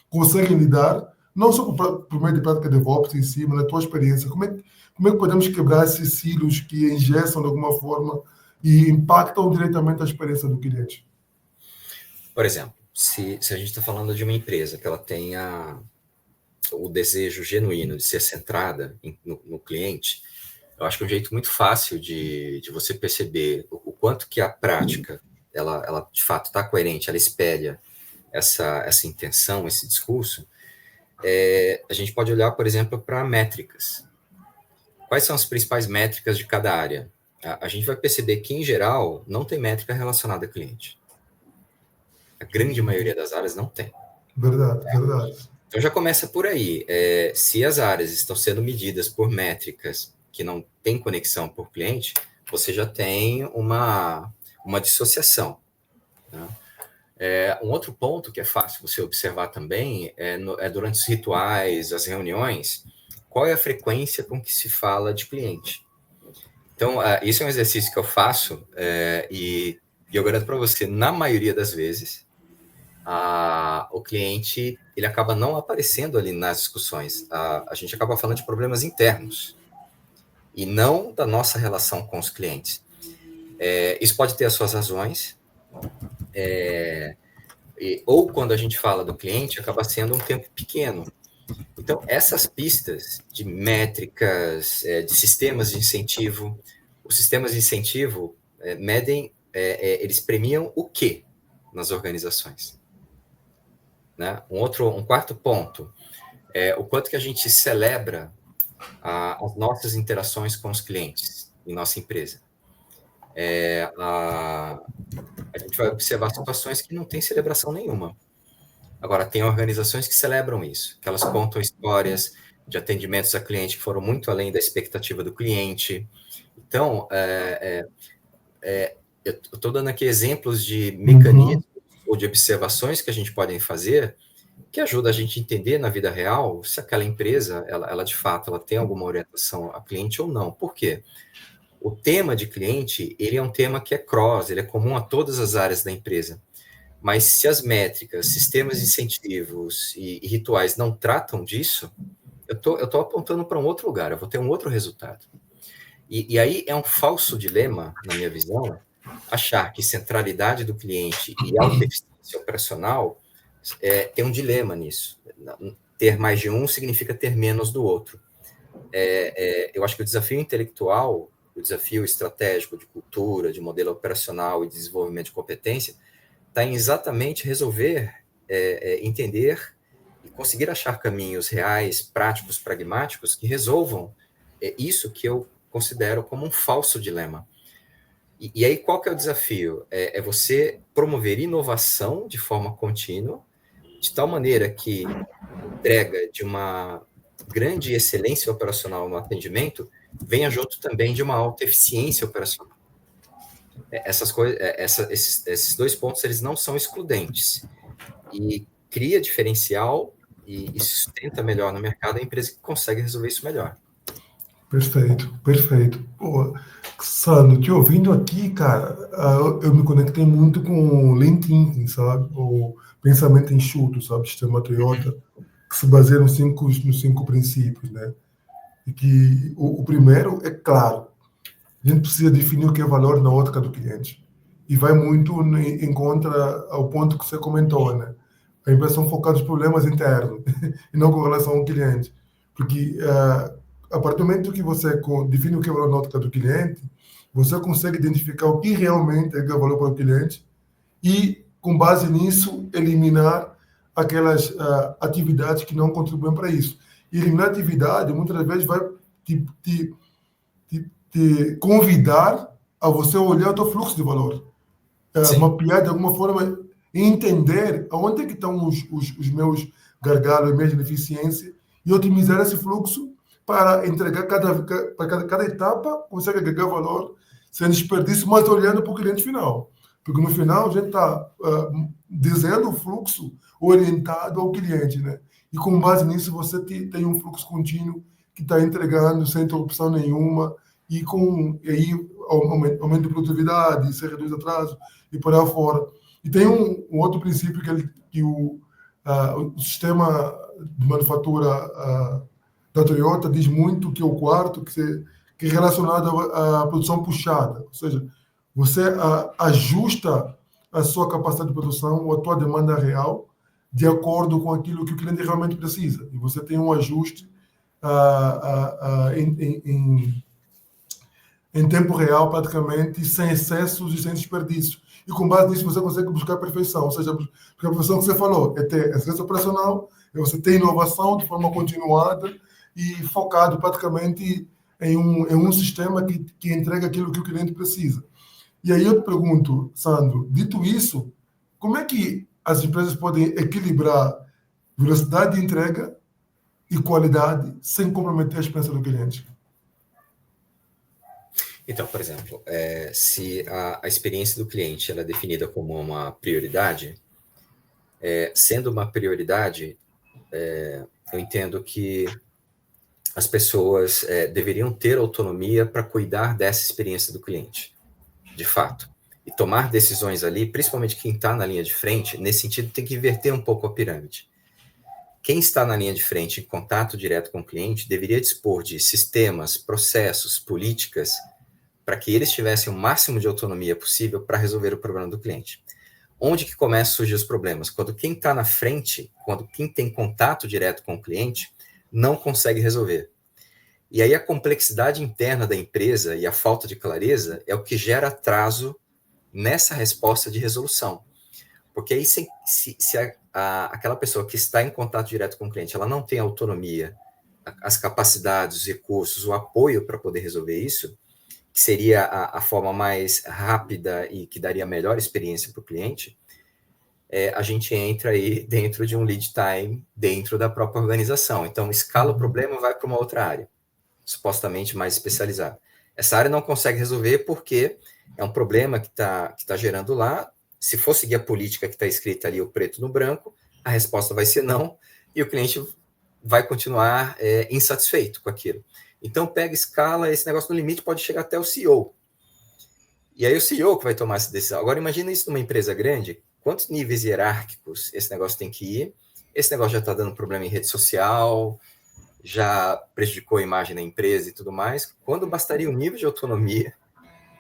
conseguem lidar, não só por meio de prática de DevOps em si, mas na tua experiência, como é que podemos quebrar esses silos que engessam de alguma forma e impactam diretamente a experiência do cliente? Por exemplo, se a gente está falando de uma empresa que ela tenha o desejo genuíno de ser centrada no cliente, eu acho que é um jeito muito fácil de você perceber o quanto que a prática, ela de fato está coerente, ela espelha essa intenção, esse discurso. A gente pode olhar, por exemplo, para métricas. Quais são as principais métricas de cada área? A gente vai perceber que, em geral, não tem métrica relacionada a cliente. A grande maioria das áreas não tem. Verdade, verdade. Então já começa por aí. Se as áreas estão sendo medidas por métricas que não têm conexão por cliente, você já tem uma dissociação. Né? Um outro ponto que é fácil você observar também é durante os rituais, as reuniões, qual é a frequência com que se fala de cliente. Então, isso é um exercício que eu faço e eu garanto para você, na maioria das vezes, o cliente ele acaba não aparecendo ali nas discussões. A gente acaba falando de problemas internos e não da nossa relação com os clientes. Isso pode ter as suas razões, ou quando a gente fala do cliente, acaba sendo um tempo pequeno. Então, essas pistas de métricas, de sistemas de incentivo, os sistemas de incentivo medem, eles premiam o quê nas organizações? Né? Um quarto ponto é o quanto que a gente celebra as nossas interações com os clientes em nossa empresa. A gente vai observar situações que não tem celebração nenhuma. Agora, tem organizações que celebram isso, que elas contam histórias de atendimentos a cliente que foram muito além da expectativa do cliente. Então, eu estou dando aqui exemplos de mecanismos ou de observações que a gente pode fazer que ajuda a gente a entender na vida real se aquela empresa, ela de fato, ela tem alguma orientação a cliente ou não. Por quê? O tema de cliente, ele é um tema que é cross, ele é comum a todas as áreas da empresa. Mas se as métricas, sistemas de incentivos e rituais não tratam disso, eu tô apontando para um outro lugar, eu vou ter um outro resultado. E aí é um falso dilema, na minha visão, achar que centralidade do cliente e alta eficiência operacional tem um dilema nisso. Ter mais de um significa ter menos do outro. Eu acho que o desafio intelectual, o desafio estratégico de cultura, de modelo operacional e desenvolvimento de competência, está em exatamente resolver, entender e conseguir achar caminhos reais, práticos, pragmáticos que resolvam isso que eu considero como um falso dilema. E aí, qual que é o desafio? É você promover inovação de forma contínua, de tal maneira que entrega de uma grande excelência operacional no atendimento venha junto também de uma alta eficiência operacional. Essas coisas, esses dois pontos, eles não são excludentes. E cria diferencial e sustenta melhor no mercado a empresa que consegue resolver isso melhor. Perfeito, perfeito. Pô, Sandro, te ouvindo aqui, cara, eu me conectei muito com o Lean Thinking, sabe? O pensamento enxuto, sabe? Sistema Toyota, que se baseia nos cinco princípios, né? E que o primeiro é claro, a gente precisa definir o que é valor na ótica do cliente. E vai muito em contra ao ponto que você comentou, né? A impressão focada nos problemas internos e não com relação ao cliente. Porque a partir do momento que você define o que é valor na ótica do cliente, você consegue identificar o que realmente é valor para o cliente e, com base nisso, eliminar aquelas atividades que não contribuem para isso. E eliminar atividade, muitas vezes, vai te convidar a você olhar o teu fluxo de valor, mapear de alguma forma e entender aonde é que estão os meus gargalos, as minhas deficiências e otimizar esse fluxo para entregar cada etapa, consegue agregar valor sem desperdício, mas olhando para o cliente final. Porque no final a gente está desenhando o fluxo orientado ao cliente, né? E com base nisso você tem um fluxo contínuo que está entregando sem interrupção nenhuma e aí aumento de produtividade, se reduz atraso e por aí fora. E tem um outro princípio que o sistema de manufatura da Toyota diz muito, que é o quarto, que é relacionado à produção puxada. Ou seja, você ajusta a sua capacidade de produção ou a tua demanda real de acordo com aquilo que o cliente realmente precisa. E você tem um ajuste em tempo real, praticamente, sem excessos e sem desperdícios. E com base nisso você consegue buscar a perfeição. Ou seja, porque a perfeição que você falou é ter excelência operacional, é você ter inovação de forma continuada e focado praticamente em um sistema que entrega aquilo que o cliente precisa. E aí eu te pergunto, Sandro, dito isso, como é que as empresas podem equilibrar velocidade de entrega e qualidade sem comprometer a experiência do cliente? Então, por exemplo, se a experiência do cliente ela é definida como uma prioridade, sendo uma prioridade, eu entendo que as pessoas deveriam ter autonomia para cuidar dessa experiência do cliente, de fato. E tomar decisões ali, principalmente quem está na linha de frente, nesse sentido tem que inverter um pouco a pirâmide. Quem está na linha de frente, em contato direto com o cliente, deveria dispor de sistemas, processos, políticas, para que eles tivessem o máximo de autonomia possível para resolver o problema do cliente. onde que começa a surgir os problemas? Quando quem está na frente, quando quem tem contato direto com o cliente, não consegue resolver. E aí a complexidade interna da empresa e a falta de clareza é o que gera atraso nessa resposta de resolução. Porque aí se aquela pessoa que está em contato direto com o cliente, ela não tem autonomia, as capacidades, os recursos, o apoio para poder resolver isso, que seria a forma mais rápida e que daria a melhor experiência para o cliente, a gente entra aí dentro de um lead time dentro da própria organização. Então, escala o problema e vai para uma outra área, supostamente mais especializada. Essa área não consegue resolver porque é um problema que tá gerando lá. Se for seguir a política que está escrita ali, o preto no branco, a resposta vai ser não, e o cliente vai continuar insatisfeito com aquilo. Então, pega escala, esse negócio no limite pode chegar até o CEO. E aí o CEO que vai tomar essa decisão. Agora, imagina isso numa empresa grande, quantos níveis hierárquicos esse negócio tem que ir? Esse negócio já está dando problema em rede social, já prejudicou a imagem da empresa e tudo mais. Quando bastaria um nível de autonomia,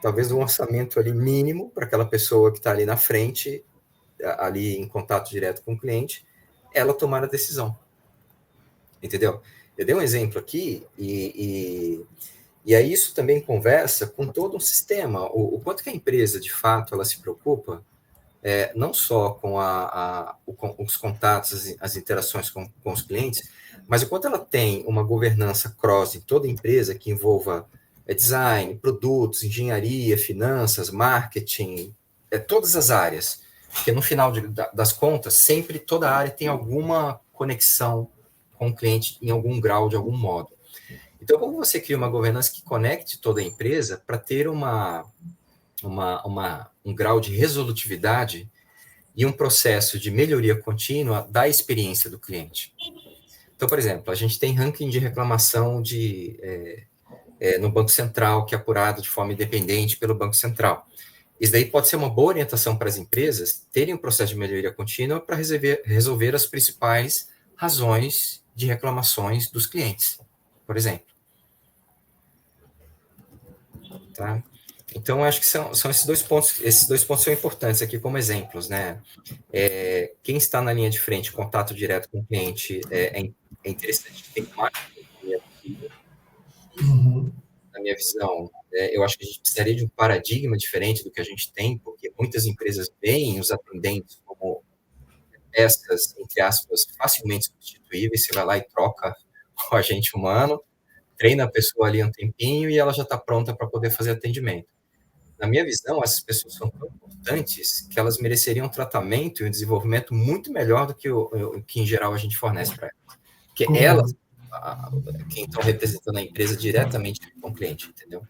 talvez um orçamento ali mínimo para aquela pessoa que está ali na frente, ali em contato direto com o cliente, ela tomar a decisão. Entendeu? Eu dei um exemplo aqui e aí isso também conversa com todo um sistema. O quanto que a empresa, de fato, ela se preocupa não só com os contatos, as interações com os clientes, mas o quanto ela tem uma governança cross em toda a empresa que envolva design, produtos, engenharia, finanças, marketing, todas as áreas. Porque no final das contas, sempre toda área tem alguma conexão com o cliente em algum grau, de algum modo. Então, como você cria uma governança que conecte toda a empresa para ter um grau de resolutividade e um processo de melhoria contínua da experiência do cliente? Então, por exemplo, a gente tem ranking de reclamação no Banco Central, que é apurado de forma independente pelo Banco Central. Isso daí pode ser uma boa orientação para as empresas terem um processo de melhoria contínua para resolver as principais razões de reclamações dos clientes, por exemplo. Tá? Então, acho que são esses dois pontos. Esses dois pontos são importantes aqui como exemplos, né? Quem está na linha de frente, contato direto com o cliente, é interessante que tem mais. Na minha visão, eu acho que a gente precisaria de um paradigma diferente do que a gente tem, porque muitas empresas veem os atendentes como peças, entre aspas, facilmente substituíveis. Você vai lá e troca o agente humano, treina a pessoa ali um tempinho e ela já está pronta para poder fazer atendimento. Na minha visão, essas pessoas são tão importantes que elas mereceriam um tratamento e um desenvolvimento muito melhor do que o que, em geral, a gente fornece para elas. Porque elas, quem estão representando a empresa diretamente com o cliente, entendeu?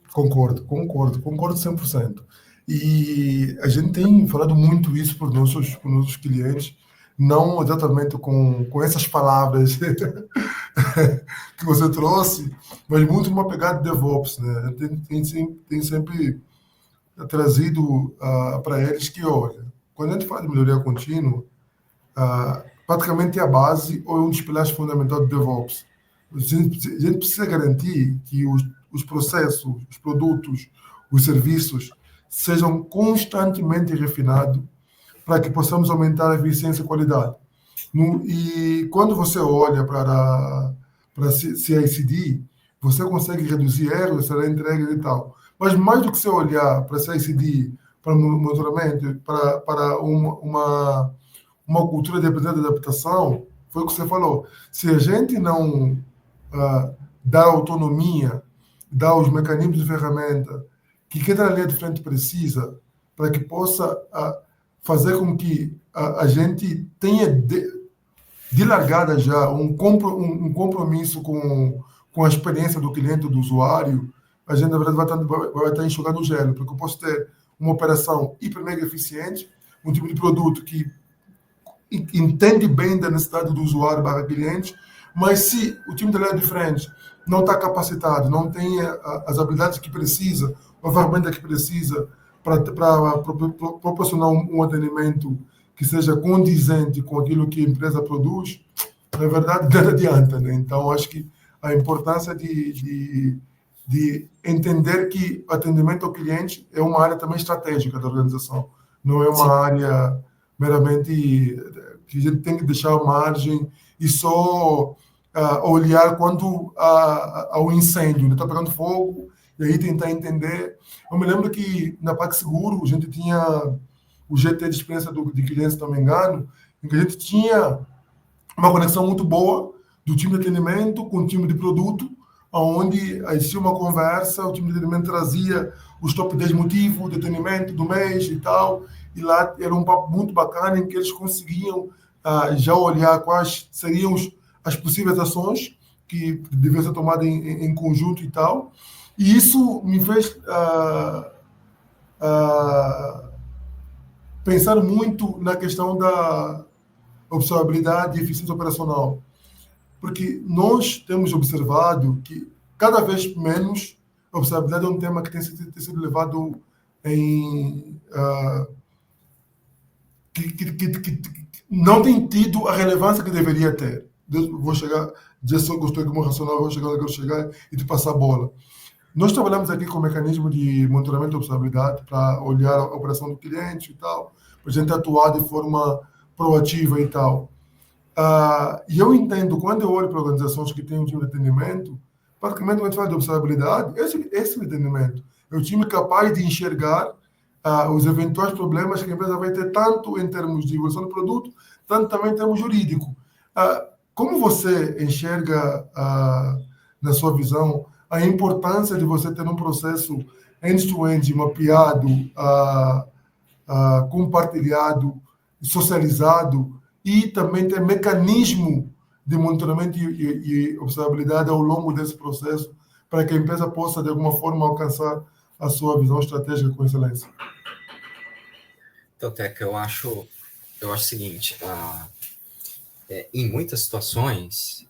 Concordo 100%. E a gente tem falado muito isso para os nossos clientes, não exatamente com essas palavras que você trouxe, mas muito numa pegada de DevOps, né? Tem sempre trazido para eles que, olha, quando a gente fala de melhoria contínua, praticamente é a base ou é um dos pilares fundamentais do DevOps. A gente precisa garantir que os processos, os produtos, os serviços sejam constantemente refinados para que possamos aumentar a eficiência e a qualidade. E quando você olha para CI/CD, você consegue reduzir erros, acelerar entregas e tal. Mas mais do que você olhar para CI/CD, para monitoramento, para uma cultura de aprendizagem e adaptação, foi o que você falou. Se a gente não dá autonomia, dá os mecanismos de ferramenta que cada linha de frente precisa para que possa fazer com que a gente tenha de largada já um compromisso com a experiência do cliente, do usuário, a gente, na verdade, vai estar enxugando o gelo, porque eu posso ter uma operação hiper mega eficiente, um tipo de produto que entende bem da necessidade do usuário barra cliente, mas se o time da linha de frente não está capacitado, não tem as habilidades que precisa, a ferramenta que precisa para proporcionar um atendimento que seja condizente com aquilo que a empresa produz, na verdade, nada adianta, né? Então, acho que a importância de entender que o atendimento ao cliente é uma área também estratégica da organização. não é Sim. uma área meramente que a gente tem que deixar à margem e só olhar quando ao incêndio, está pegando fogo, e aí tentar entender. Eu me lembro que na PagSeguro a gente tinha o GT de experiência de cliente, se não me engano, em que a gente tinha uma conexão muito boa do time de atendimento com o time de produto, onde existia uma conversa, o time de atendimento trazia os top 10 motivos de atendimento do mês e tal, e lá era um papo muito bacana em que eles conseguiam já olhar quais seriam as possíveis ações que deviam ser tomadas em conjunto e tal, e isso me fez ah, pensar muito na questão da observabilidade e eficiência operacional, porque nós temos observado que cada vez menos a observabilidade é um tema que tem sido levado em que não tem tido a relevância que deveria ter. Vou chegar, dizer só que eu estou aqui muito racional, vou chegar onde eu quero chegar e te passar a bola. Nós trabalhamos aqui com o mecanismo de monitoramento de observabilidade para olhar a operação do cliente e tal, para a gente atuar de forma proativa e tal. E eu entendo, quando eu olho para organizações que têm um time de atendimento, praticamente quando a gente fala de observabilidade, esse entendimento é o time capaz de enxergar os eventuais problemas que a empresa vai ter, tanto em termos de evolução do produto, tanto também em termos jurídico. Como você enxerga, na sua visão, a importância de você ter um processo end-to-end mapeado, compartilhado, socializado e também ter mecanismo de monitoramento e observabilidade ao longo desse processo para que a empresa possa, de alguma forma, alcançar a sua visão estratégica com excelência? Então, Teca, eu acho o seguinte, em muitas situações,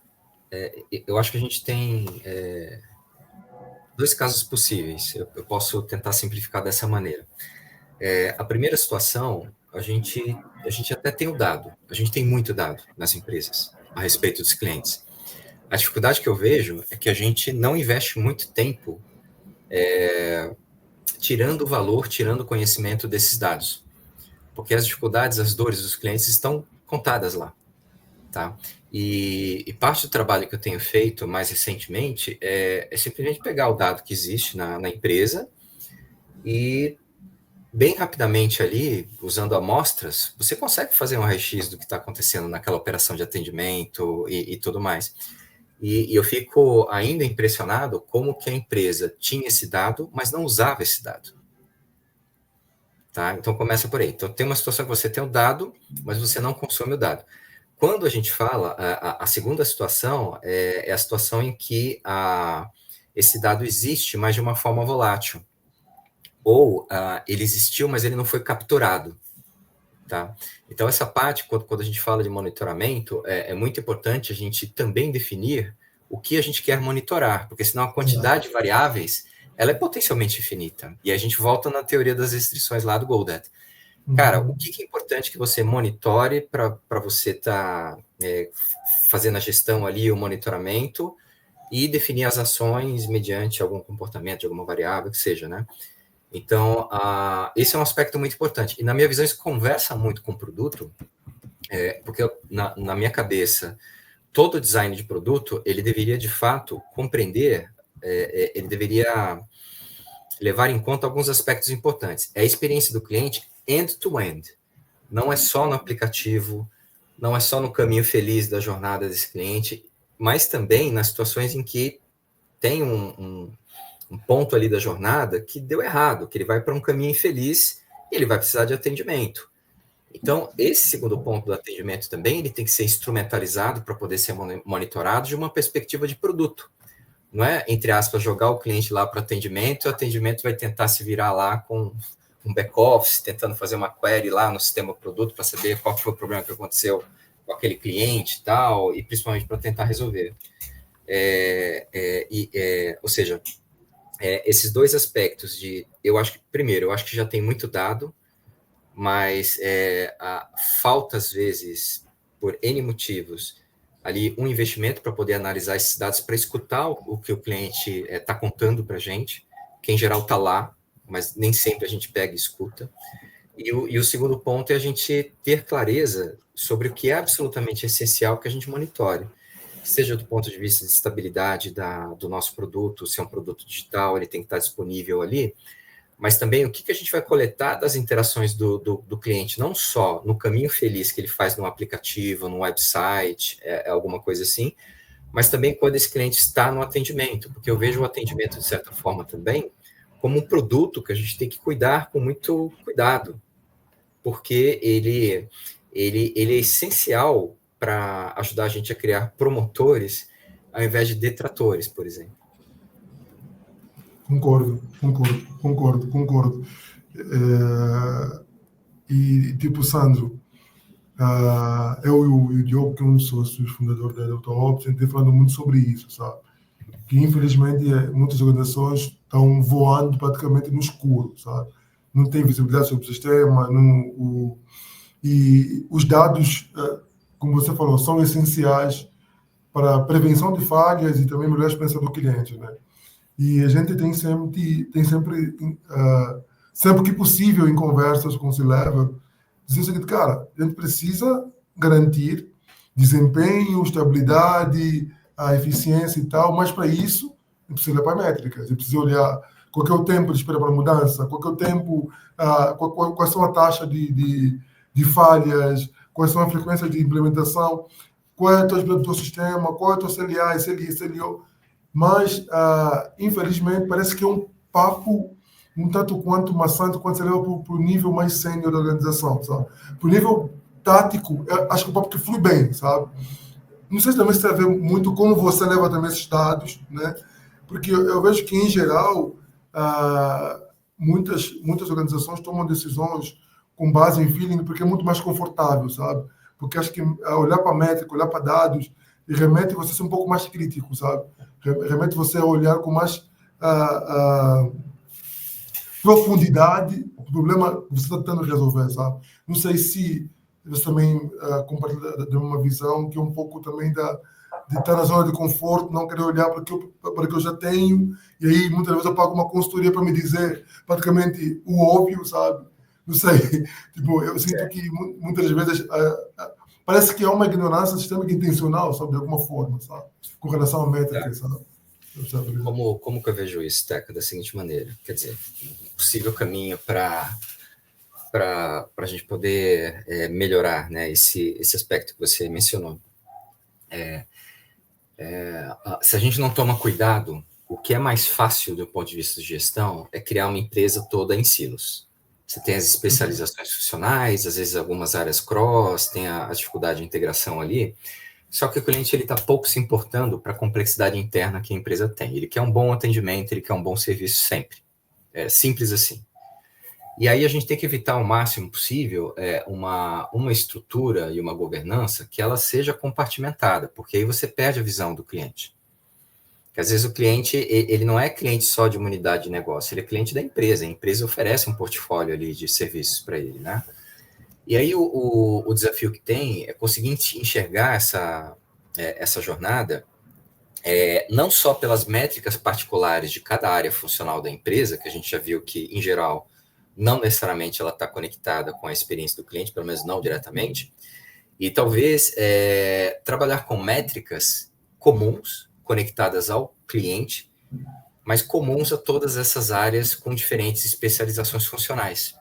eu acho que a gente tem dois casos possíveis. Eu posso tentar simplificar dessa maneira. A primeira situação, a gente até tem o dado, a gente tem muito dado nas empresas a respeito dos clientes. A dificuldade que eu vejo é que a gente não investe muito tempo tirando o valor, tirando o conhecimento desses dados. Porque as dificuldades, as dores dos clientes estão contadas lá. Tá? E parte do trabalho que eu tenho feito mais recentemente é simplesmente pegar o dado que existe na empresa e, bem rapidamente ali, usando amostras, você consegue fazer um raio-x do que está acontecendo naquela operação de atendimento e tudo mais. E eu fico ainda impressionado como que a empresa tinha esse dado, mas não usava esse dado. Tá? Então, começa por aí. Então, tem uma situação que você tem o dado, mas você não consome o dado. Quando a gente fala, a segunda situação é a situação em que esse dado existe, mas de uma forma volátil. Ou ele existiu, mas ele não foi capturado. Tá? Então, essa parte, quando a gente fala de monitoramento, é muito importante a gente também definir o que a gente quer monitorar, porque senão a quantidade de variáveis ela é potencialmente infinita. E a gente volta na teoria das restrições lá do Goldratt. Cara, o que é importante que você monitore para você estar fazendo a gestão ali, o monitoramento, e definir as ações mediante algum comportamento de alguma variável, que seja, né? Então, esse é um aspecto muito importante. E na minha visão, isso conversa muito com o produto, porque na minha cabeça, todo design de produto, ele deveria, de fato, compreender, ele deveria levar em conta alguns aspectos importantes. É a experiência do cliente end-to-end. Não é só no aplicativo, não é só no caminho feliz da jornada desse cliente, mas também nas situações em que tem um ponto ali da jornada que deu errado, que ele vai para um caminho infeliz e ele vai precisar de atendimento. Então, esse segundo ponto do atendimento também, ele tem que ser instrumentalizado para poder ser monitorado de uma perspectiva de produto. Não é, entre aspas, jogar o cliente lá para atendimento, e o atendimento vai tentar se virar lá com um back-office, tentando fazer uma query lá no sistema produto para saber qual foi o problema que aconteceu com aquele cliente e tal, e principalmente para tentar resolver. Ou seja, esses dois aspectos eu acho que, primeiro, eu acho que já tem muito dado, mas falta, às vezes, por N motivos, ali um investimento para poder analisar esses dados, para escutar o que o cliente está contando para a gente, que em geral está lá, mas nem sempre a gente pega e escuta. E o segundo ponto é a gente ter clareza sobre o que é absolutamente essencial que a gente monitore, seja do ponto de vista de estabilidade do nosso produto, se é um produto digital, ele tem que estar disponível ali, mas também o que a gente vai coletar das interações do cliente, não só no caminho feliz que ele faz no aplicativo, no website, alguma coisa assim, mas também quando esse cliente está no atendimento, porque eu vejo o atendimento, de certa forma, também como um produto que a gente tem que cuidar com muito cuidado, porque ele é essencial para ajudar a gente a criar promotores ao invés de detratores, por exemplo. Concordo. E, tipo, Sandro, eu e o Diogo, que é um dos sócios fundadores da Delta Ops, a gente tem falado muito sobre isso, sabe? Que, infelizmente, muitas organizações estão voando praticamente no escuro, sabe? Não tem visibilidade sobre o sistema, e os dados, como você falou, são essenciais para a prevenção de falhas e também melhorar a experiência do cliente, né? E a gente tem sempre, sempre que possível, em conversas com o C-Level, dizer o seguinte, cara, a gente precisa garantir desempenho, estabilidade, a eficiência e tal, mas para isso, a gente precisa olhar para métricas, a gente precisa olhar qual é o tempo de espera para mudança, qual é o tempo, quais são a taxa de falhas, quais são a frequência de implementação, qual é a tua do teu sistema, qual é o teu CLA, CLI, CLO, mas, infelizmente, parece que é um papo um tanto quanto maçante quando você leva para o nível mais sênior da organização, sabe? Para o nível tático, acho que é um papo que flui bem, sabe? Não sei se também se tem a ver muito como você leva também esses dados, né? Porque eu vejo que, em geral, muitas organizações tomam decisões com base em feeling porque é muito mais confortável, sabe? Porque acho que olhar para métrica, olhar para dados, e remete você a ser um pouco mais crítico, sabe? Remete você a olhar com mais profundidade o problema que você está tentando resolver, sabe? Não sei se você também compartilha de uma visão que é um pouco também de estar na zona de conforto, não querer olhar para o que eu já tenho, e aí muitas vezes eu pago uma consultoria para me dizer praticamente o óbvio, sabe? Não sei, tipo, eu sinto que muitas vezes parece que há uma ignorância sistêmica intencional, sabe, de alguma forma, sabe? Com relação à métrica, sabe? Como que eu vejo isso, Teca? Da seguinte maneira, quer dizer, possível caminho para a gente poder melhorar, né, esse aspecto que você mencionou. Se a gente não toma cuidado, o que é mais fácil do ponto de vista de gestão é criar uma empresa toda em silos. Você tem as especializações funcionais, às vezes algumas áreas cross, tem a dificuldade de integração ali, só que o cliente está pouco se importando para a complexidade interna que a empresa tem. Ele quer um bom atendimento, ele quer um bom serviço sempre. É simples assim. E aí a gente tem que evitar o máximo possível uma estrutura e uma governança que ela seja compartimentada, porque aí você perde a visão do cliente. Porque às vezes o cliente, ele não é cliente só de uma unidade de negócio, ele é cliente da empresa. A empresa oferece um portfólio ali de serviços para ele, né? E aí o desafio que tem é conseguir enxergar essa jornada não só pelas métricas particulares de cada área funcional da empresa, que a gente já viu que, em geral, não necessariamente ela está conectada com a experiência do cliente, pelo menos não diretamente, e talvez trabalhar com métricas comuns, conectadas ao cliente, mas comuns a todas essas áreas com diferentes especializações funcionais.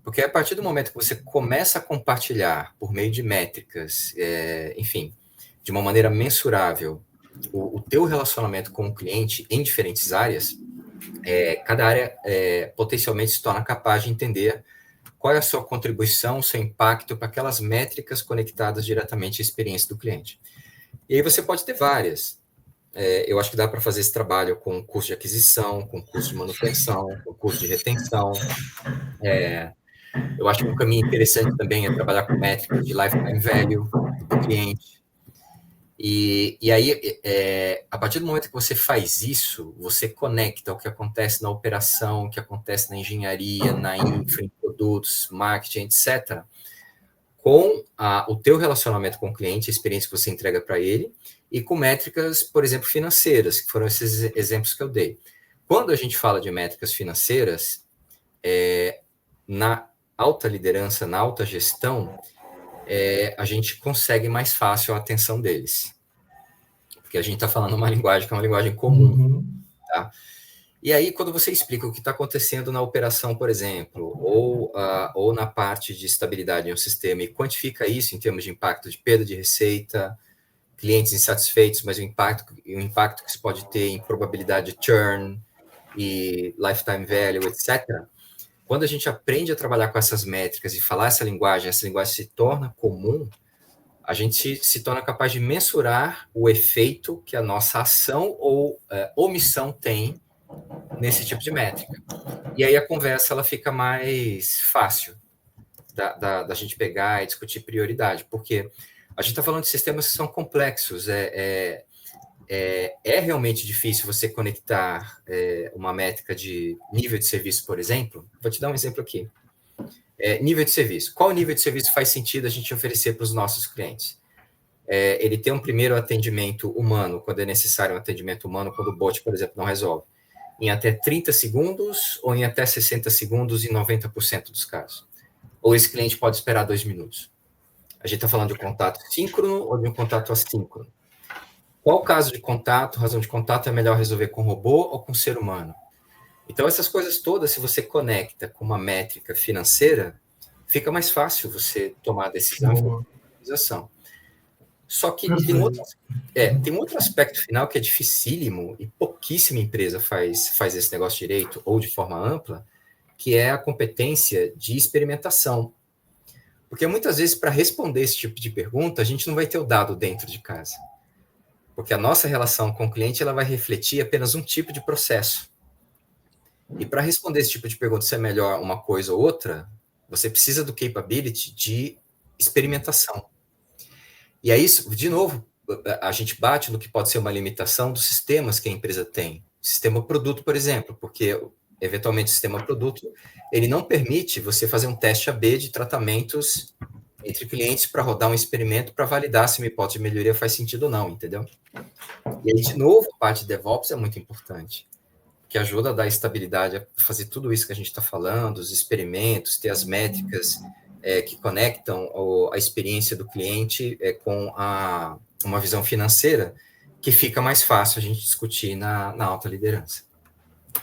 Porque a partir do momento que você começa a compartilhar por meio de métricas, enfim, de uma maneira mensurável, o teu relacionamento com o cliente em diferentes áreas, cada área potencialmente se torna capaz de entender qual é a sua contribuição, o seu impacto para aquelas métricas conectadas diretamente à experiência do cliente. E aí você pode ter várias. Eu acho que dá para fazer esse trabalho com custo de aquisição, com custo de manutenção, com custo de retenção. Eu acho que um caminho interessante também é trabalhar com métricas de lifetime value do cliente. E aí, a partir do momento que você faz isso, você conecta o que acontece na operação, o que acontece na engenharia, na infra, em produtos, marketing, etc., com o teu relacionamento com o cliente, a experiência que você entrega para ele, e com métricas, por exemplo, financeiras, que foram esses exemplos que eu dei. Quando a gente fala de métricas financeiras, alta liderança, na alta gestão, a gente consegue mais fácil a atenção deles. Porque a gente está falando uma linguagem que é uma linguagem comum, tá? E aí, quando você explica o que está acontecendo na operação, por exemplo, ou na parte de estabilidade em um sistema e quantifica isso em termos de impacto de perda de receita, clientes insatisfeitos, mas o impacto que isso pode ter em probabilidade de churn e lifetime value, etc. Quando a gente aprende a trabalhar com essas métricas e falar essa linguagem se torna comum, a gente se torna capaz de mensurar o efeito que a nossa ação ou omissão tem nesse tipo de métrica. E aí a conversa ela fica mais fácil da gente pegar e discutir prioridade, porque a gente está falando de sistemas que são complexos, é realmente difícil você conectar uma métrica de nível de serviço, por exemplo. Vou te dar um exemplo aqui. Nível de serviço. Qual nível de serviço faz sentido a gente oferecer para os nossos clientes? Ele tem um primeiro atendimento humano, quando é necessário um atendimento humano, quando o bot, por exemplo, não resolve. Em até 30 segundos ou em até 60 segundos em 90% dos casos. Ou esse cliente pode esperar 2 minutos. A gente está falando de um contato síncrono ou de um contato assíncrono? Qual caso de contato, razão de contato, é melhor resolver com robô ou com ser humano? Então, essas coisas todas, se você conecta com uma métrica financeira, fica mais fácil você tomar a decisão e fazer uma priorização. Só que tem um outro aspecto final que é dificílimo e pouquíssima empresa faz esse negócio direito ou de forma ampla, que é a competência de experimentação. Porque muitas vezes, para responder esse tipo de pergunta, a gente não vai ter o dado dentro de casa. Porque a nossa relação com o cliente ela vai refletir apenas um tipo de processo. E para responder esse tipo de pergunta, se é melhor uma coisa ou outra, você precisa do capability de experimentação. E aí, de novo, a gente bate no que pode ser uma limitação dos sistemas que a empresa tem. Sistema produto, por exemplo, porque, eventualmente, o sistema produto, ele não permite você fazer um teste AB de tratamentos entre clientes para rodar um experimento para validar se uma hipótese de melhoria faz sentido ou não, entendeu? E aí, de novo, a parte de DevOps é muito importante, que ajuda a dar estabilidade, a fazer tudo isso que a gente está falando, os experimentos, ter as métricas que conectam a experiência do cliente com uma visão financeira, que fica mais fácil a gente discutir na alta liderança.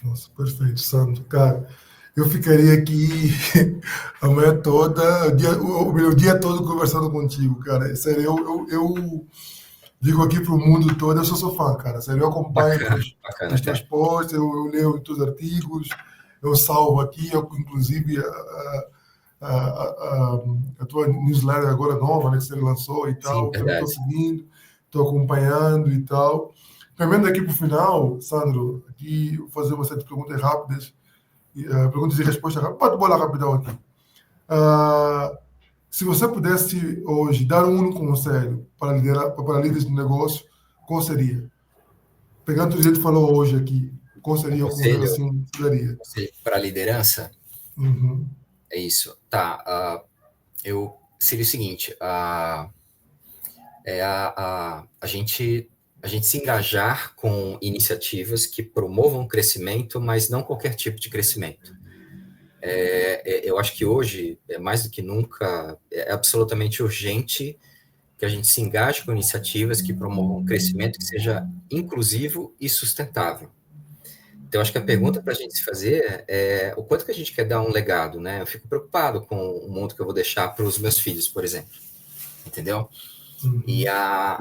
Nossa, perfeito, Sandro. Cara, eu ficaria aqui a manhã toda, o dia todo conversando contigo, cara. Sério, eu digo aqui para o mundo todo, eu sou seu fã, cara. Sério, eu acompanho Bacana, os teus posts, eu leio os teus artigos, eu salvo aqui, inclusive a tua newsletter agora nova, né, que você lançou e tal, Sim, eu estou seguindo, estou acompanhando e tal. Caminhando aqui para o final, Sandro, aqui vou fazer uma série de perguntas rápidas, perguntas e respostas rápidas. Pode bolar rapidão aqui. Se você pudesse hoje dar um único conselho para líderes de negócio, qual seria? Pegando tudo que a gente falou hoje aqui, qual seria o conselho assim que daria? Para a liderança? Uhum. É isso. Tá. Seria o seguinte: a gente se engajar com iniciativas que promovam o crescimento, mas não qualquer tipo de crescimento. Eu acho que hoje, mais do que nunca, é absolutamente urgente que a gente se engaje com iniciativas que promovam um crescimento que seja inclusivo e sustentável. Então, acho que a pergunta para a gente se fazer é o quanto que a gente quer dar um legado, né? Eu fico preocupado com o mundo que eu vou deixar para os meus filhos, por exemplo. Entendeu? Uhum. E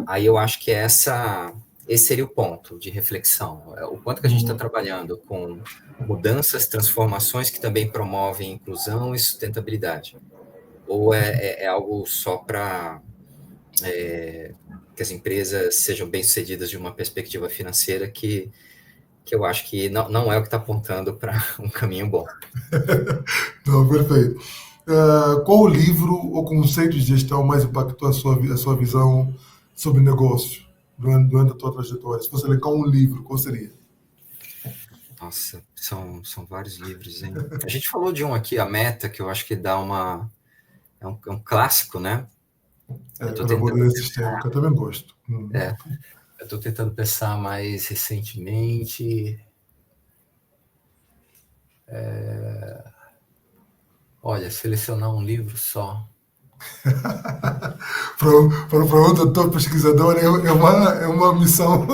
aí eu acho que esse seria o ponto de reflexão. O quanto que a gente está trabalhando com mudanças, transformações que também promovem inclusão e sustentabilidade. Ou é algo só para que as empresas sejam bem-sucedidas de uma perspectiva financeira que eu acho que não é o que está apontando para um caminho bom. Não, perfeito. Qual livro ou conceito de gestão mais impactou a sua visão sobre negócio durante a tua trajetória? Se você ler um livro, qual seria? Nossa, são vários livros, hein? A gente falou de um aqui, A Meta, que eu acho que dá é um clássico, né? Para abordar esse sistema, que eu também gosto. Eu estou tentando pensar mais recentemente. Olha, selecionar um livro só. Para um doutor pesquisador é uma missão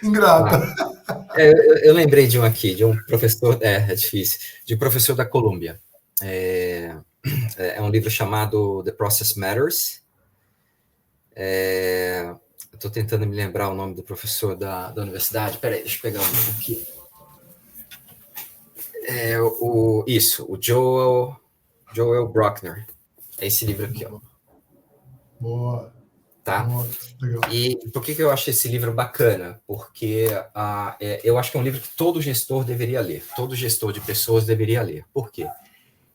ingrata. Ah, eu lembrei de um aqui, de um professor, é difícil, de um professor da Colômbia. É, é um livro chamado The Process Matters. Estou tentando me lembrar o nome do professor da universidade. Peraí, deixa eu pegar o nome aqui. O Joel Brockner. É esse livro aqui, ó. Boa, Tá? boa, legal. E por que eu acho esse livro bacana? Porque eu acho que é um livro que todo gestor deveria ler, todo gestor de pessoas deveria ler. Por quê?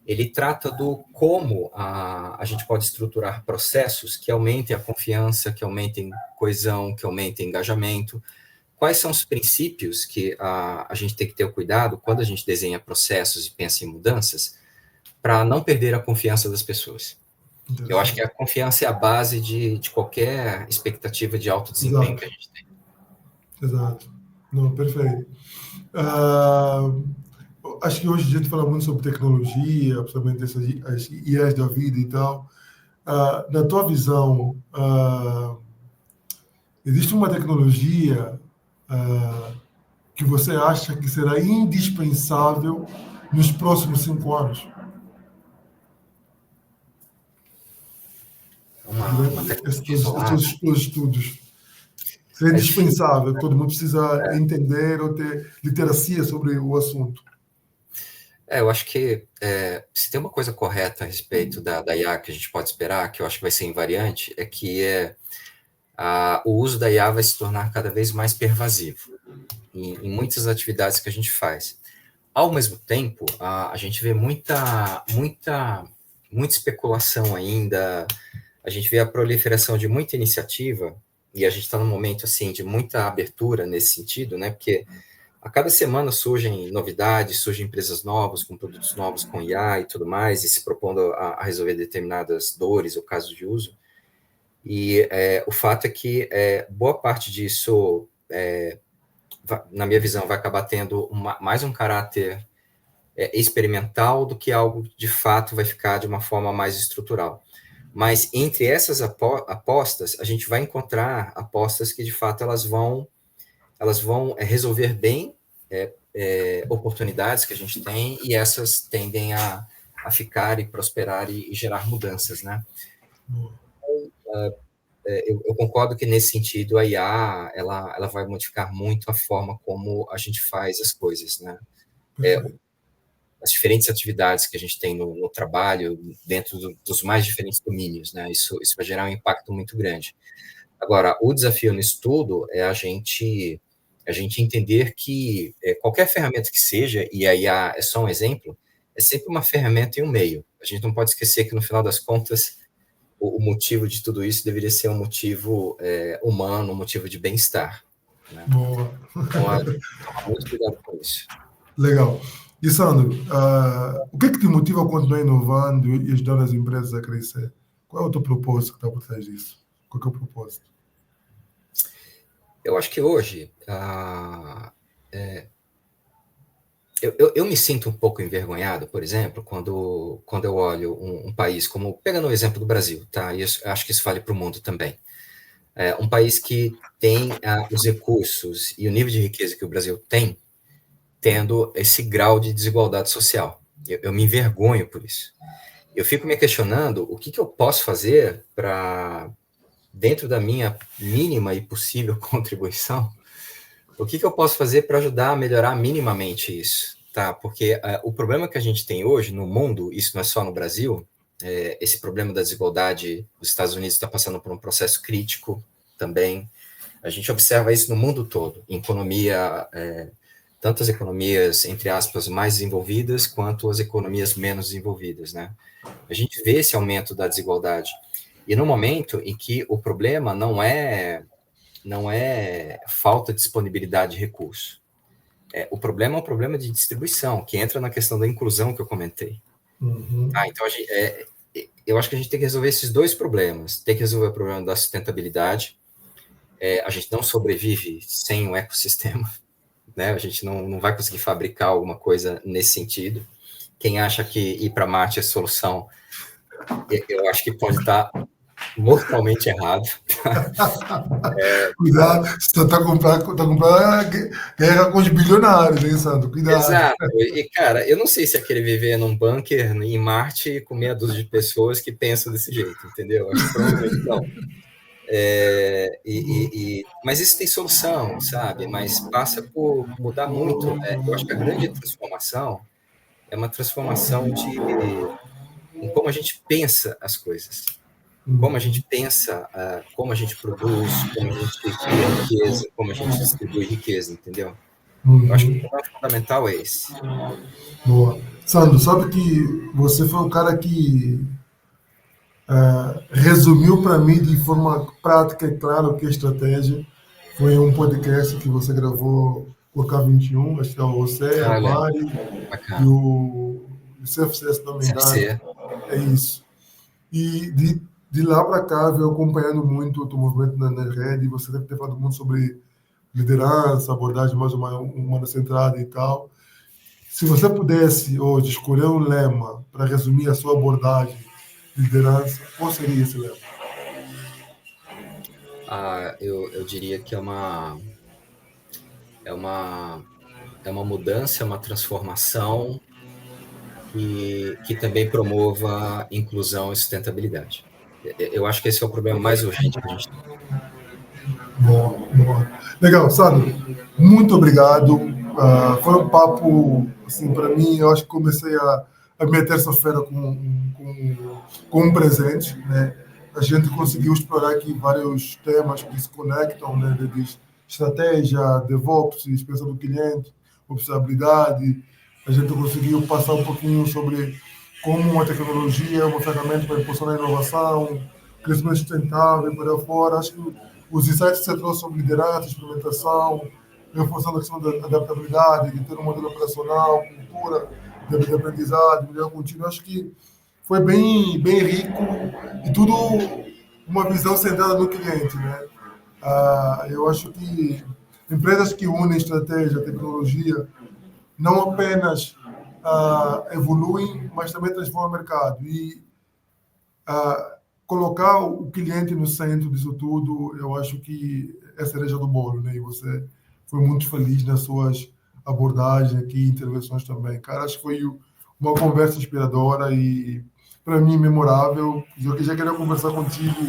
Ele trata do como a gente pode estruturar processos que aumentem a confiança, que aumentem coesão, que aumentem engajamento. Quais são os princípios que a gente tem que ter o cuidado quando a gente desenha processos e pensa em mudanças para não perder a confiança das pessoas? Eu acho que Interessante. a confiança é a base de qualquer expectativa de alto desempenho que Exato, a gente tem. exato. Não, perfeito. Ah, acho que hoje a gente fala muito sobre tecnologia, principalmente as IAs da vida e tal. Na tua visão, existe uma tecnologia que você acha que será indispensável nos próximos 5 anos, Uma durante tecnologia isolada. esses teus estudos? Seria É difícil. indispensável, todo mundo precisa entender ou ter literacia sobre o assunto. Eu acho que se tem uma coisa correta a respeito da IA que a gente pode esperar, que eu acho que vai ser invariante, é que o uso da IA vai se tornar cada vez mais pervasivo em muitas atividades que a gente faz. Ao mesmo tempo, a gente vê muita especulação ainda, a gente vê a proliferação de muita iniciativa, e a gente está num momento assim de muita abertura nesse sentido, né? Porque a cada semana surgem novidades, surgem empresas novas, com produtos novos, com IA e tudo mais, e se propondo a resolver determinadas dores ou casos de uso. E o fato é que boa parte disso, na minha visão, vai acabar tendo mais um caráter experimental do que algo de fato vai ficar de uma forma mais estrutural. Mas entre essas apostas, a gente vai encontrar apostas que de fato elas vão resolver bem oportunidades que a gente tem, e essas tendem a ficar e prosperar e gerar mudanças, né? Eu concordo que nesse sentido a IA ela vai modificar muito a forma como a gente faz as coisas, né? Perfeito. As diferentes atividades que a gente tem no trabalho, dentro dos mais diferentes domínios, né? Isso vai gerar um impacto muito grande. Agora, o desafio no estudo é a gente entender que qualquer ferramenta que seja, e a IA é só um exemplo, é sempre uma ferramenta e um meio. A gente não pode esquecer que, no final das contas, o motivo de tudo isso deveria ser um motivo humano, um motivo de bem-estar, né? Boa. Então, tomar muito cuidado com isso. Legal. E Sandro, o que é que te motiva a continuar inovando e ajudando as empresas a crescer? Qual é o teu propósito que está por trás disso? Qual é o propósito? Eu acho que hoje, eu me sinto um pouco envergonhado, por exemplo, quando eu olho um país como, pegando o exemplo do Brasil, tá? E acho que isso vale para o mundo também. Um país que tem os recursos e o nível de riqueza que o Brasil tem, tendo esse grau de desigualdade social. Eu me envergonho por isso. Eu fico me questionando o que eu posso fazer para, dentro da minha mínima e possível contribuição, o que eu posso fazer para ajudar a melhorar minimamente isso? Tá? Porque o problema que a gente tem hoje no mundo, isso não é só no Brasil, esse problema da desigualdade, os Estados Unidos está passando por um processo crítico também. A gente observa isso no mundo todo, em economia, tanto as economias, entre aspas, mais desenvolvidas, quanto as economias menos desenvolvidas, né? A gente vê esse aumento da desigualdade. E no momento em que o problema não é falta de disponibilidade de recurso. O problema é um problema de distribuição, que entra na questão da inclusão que eu comentei. Uhum. Então, eu acho que a gente tem que resolver esses dois problemas. Tem que resolver o problema da sustentabilidade. A gente não sobrevive sem um ecossistema, né? A gente não vai conseguir fabricar alguma coisa nesse sentido, quem acha que ir para Marte é solução, eu acho que pode estar mortalmente errado. Cuidado, você tá comprando guerra com os bilionários, hein, Sandro? Cuidado. Exato. E, cara, eu não sei se é querer viver num bunker em Marte com meia dúzia de pessoas que pensam desse jeito, entendeu? Acho que provavelmente não. Mas isso tem solução, sabe? Mas passa por mudar muito. Eu acho que a grande transformação é uma transformação em como a gente pensa as coisas, como a gente pensa, como a gente produz, como a gente cria riqueza, como a gente distribui riqueza, entendeu? Eu acho que o problema fundamental é esse. Boa. Sandro, sabe que você foi o cara que resumiu para mim de forma prática e clara o que é estratégia. Foi um podcast que você gravou com a K21, acho que é você, a Olha, Mari e bacana. o CFC, se não me engano. CFC, É isso. E de lá para cá, eu venho acompanhando muito o teu movimento na rede. Você deve ter falado muito sobre liderança, abordagem mais humana centrada e tal. Se você pudesse hoje escolher um lema para resumir a sua abordagem de liderança, qual seria esse lema? eu diria que é uma, é uma mudança, é uma transformação que também promova inclusão e sustentabilidade. Eu acho que esse é o problema mais urgente que a gente tem. Boa, boa. Legal, Sandro, muito obrigado. Foi um papo, assim, para mim, eu acho que comecei a minha terça-feira com um presente, né? A gente conseguiu explorar aqui vários temas que se conectam, né? De estratégia, DevOps, experiência do cliente, observabilidade. A gente conseguiu passar um pouquinho sobre como uma tecnologia é uma ferramenta para impulsionar a inovação, crescimento sustentável, por aí fora. Acho que os insights que você trouxe sobre liderança, experimentação, reforçando a questão da adaptabilidade, de ter um modelo operacional, cultura de aprendizado, melhor contínuo, acho que foi bem rico e tudo uma visão centrada no cliente, né? Eu acho que empresas que unem estratégia, tecnologia, não apenas evoluem, mas também transformam o mercado. E colocar o cliente no centro disso tudo, eu acho que é a cereja do bolo, né? E você foi muito feliz nas suas abordagens aqui, intervenções também. Cara, acho que foi uma conversa inspiradora e, para mim, memorável. Eu já queria conversar contigo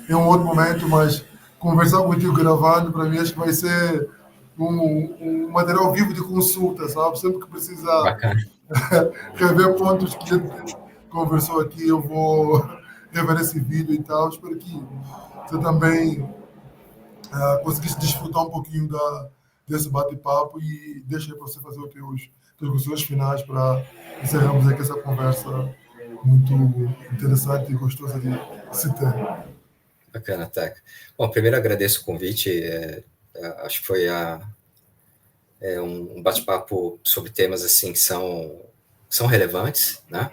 em um outro momento, mas conversar contigo gravando, para mim, acho que vai ser um material vivo de consulta, sabe? Sempre que precisa Bacana. rever pontos que a gente conversou aqui, eu vou rever esse vídeo e tal. Espero que você também conseguisse desfrutar um pouquinho desse bate-papo e deixa aí para você fazer os teus conclusões finais para encerrarmos aqui essa conversa muito interessante e gostosa de se ter. Bacana, Teca. Bom, primeiro agradeço o convite. Acho que foi um bate-papo sobre temas assim que são relevantes, né?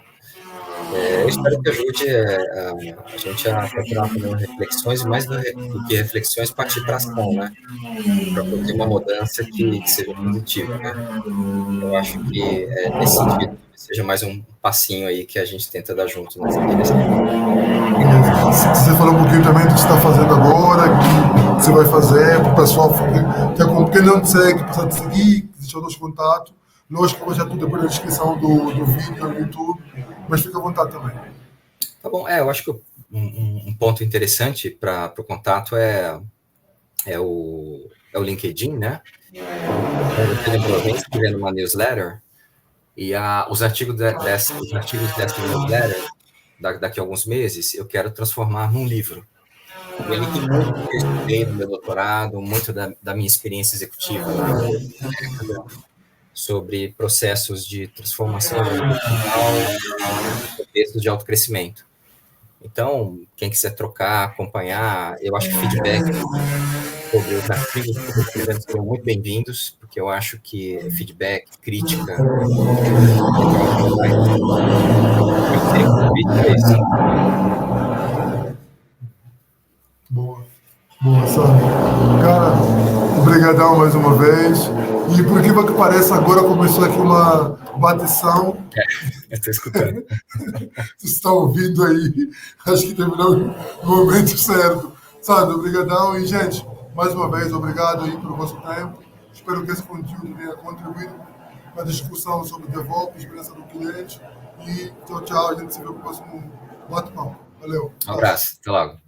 Eu espero que ajude a gente a continuar fazendo reflexões e mais do que reflexões, partir para ação, né? Para produzir uma mudança que seja positiva, né? Eu acho que nesse sentido seja mais um passinho aí que a gente tenta dar junto nessa direção. Se você falar um pouquinho também do que você está fazendo agora, o que você vai fazer para o pessoal que não te segue, precisa te seguir, deixar os contatos. Lógico que vai já tudo depois na descrição do vídeo no YouTube, mas fica à vontade também. Tá bom, eu acho que um ponto interessante para o contato é o LinkedIn, né? Você lembrou, vem escrevendo uma newsletter e os artigos dessa newsletter, daqui a alguns meses, eu quero transformar num livro. E ali tem muito que eu estudei no meu doutorado, muito da minha experiência executiva sobre processos de transformação organizacional e contextos de autocrescimento. Então, quem quiser trocar, acompanhar, eu acho que feedback sobre os artigos que eu estou escrevendo serão muito bem-vindos, porque eu acho que feedback, crítica, Boa. Boa, Sandro. Cara, obrigadão mais uma vez. E por incrível que pareça, agora começou aqui uma batição. Eu estou escutando. Vocês estão ouvindo aí. Acho que terminou no momento certo. Sandro, obrigadão. E, gente, mais uma vez, obrigado aí pelo vosso tempo. Espero que esse conteúdo tenha contribuído para a discussão sobre DevOps, experiência do cliente. E tchau, tchau. A gente se vê no próximo bate-papo. Valeu. Um abraço, até logo.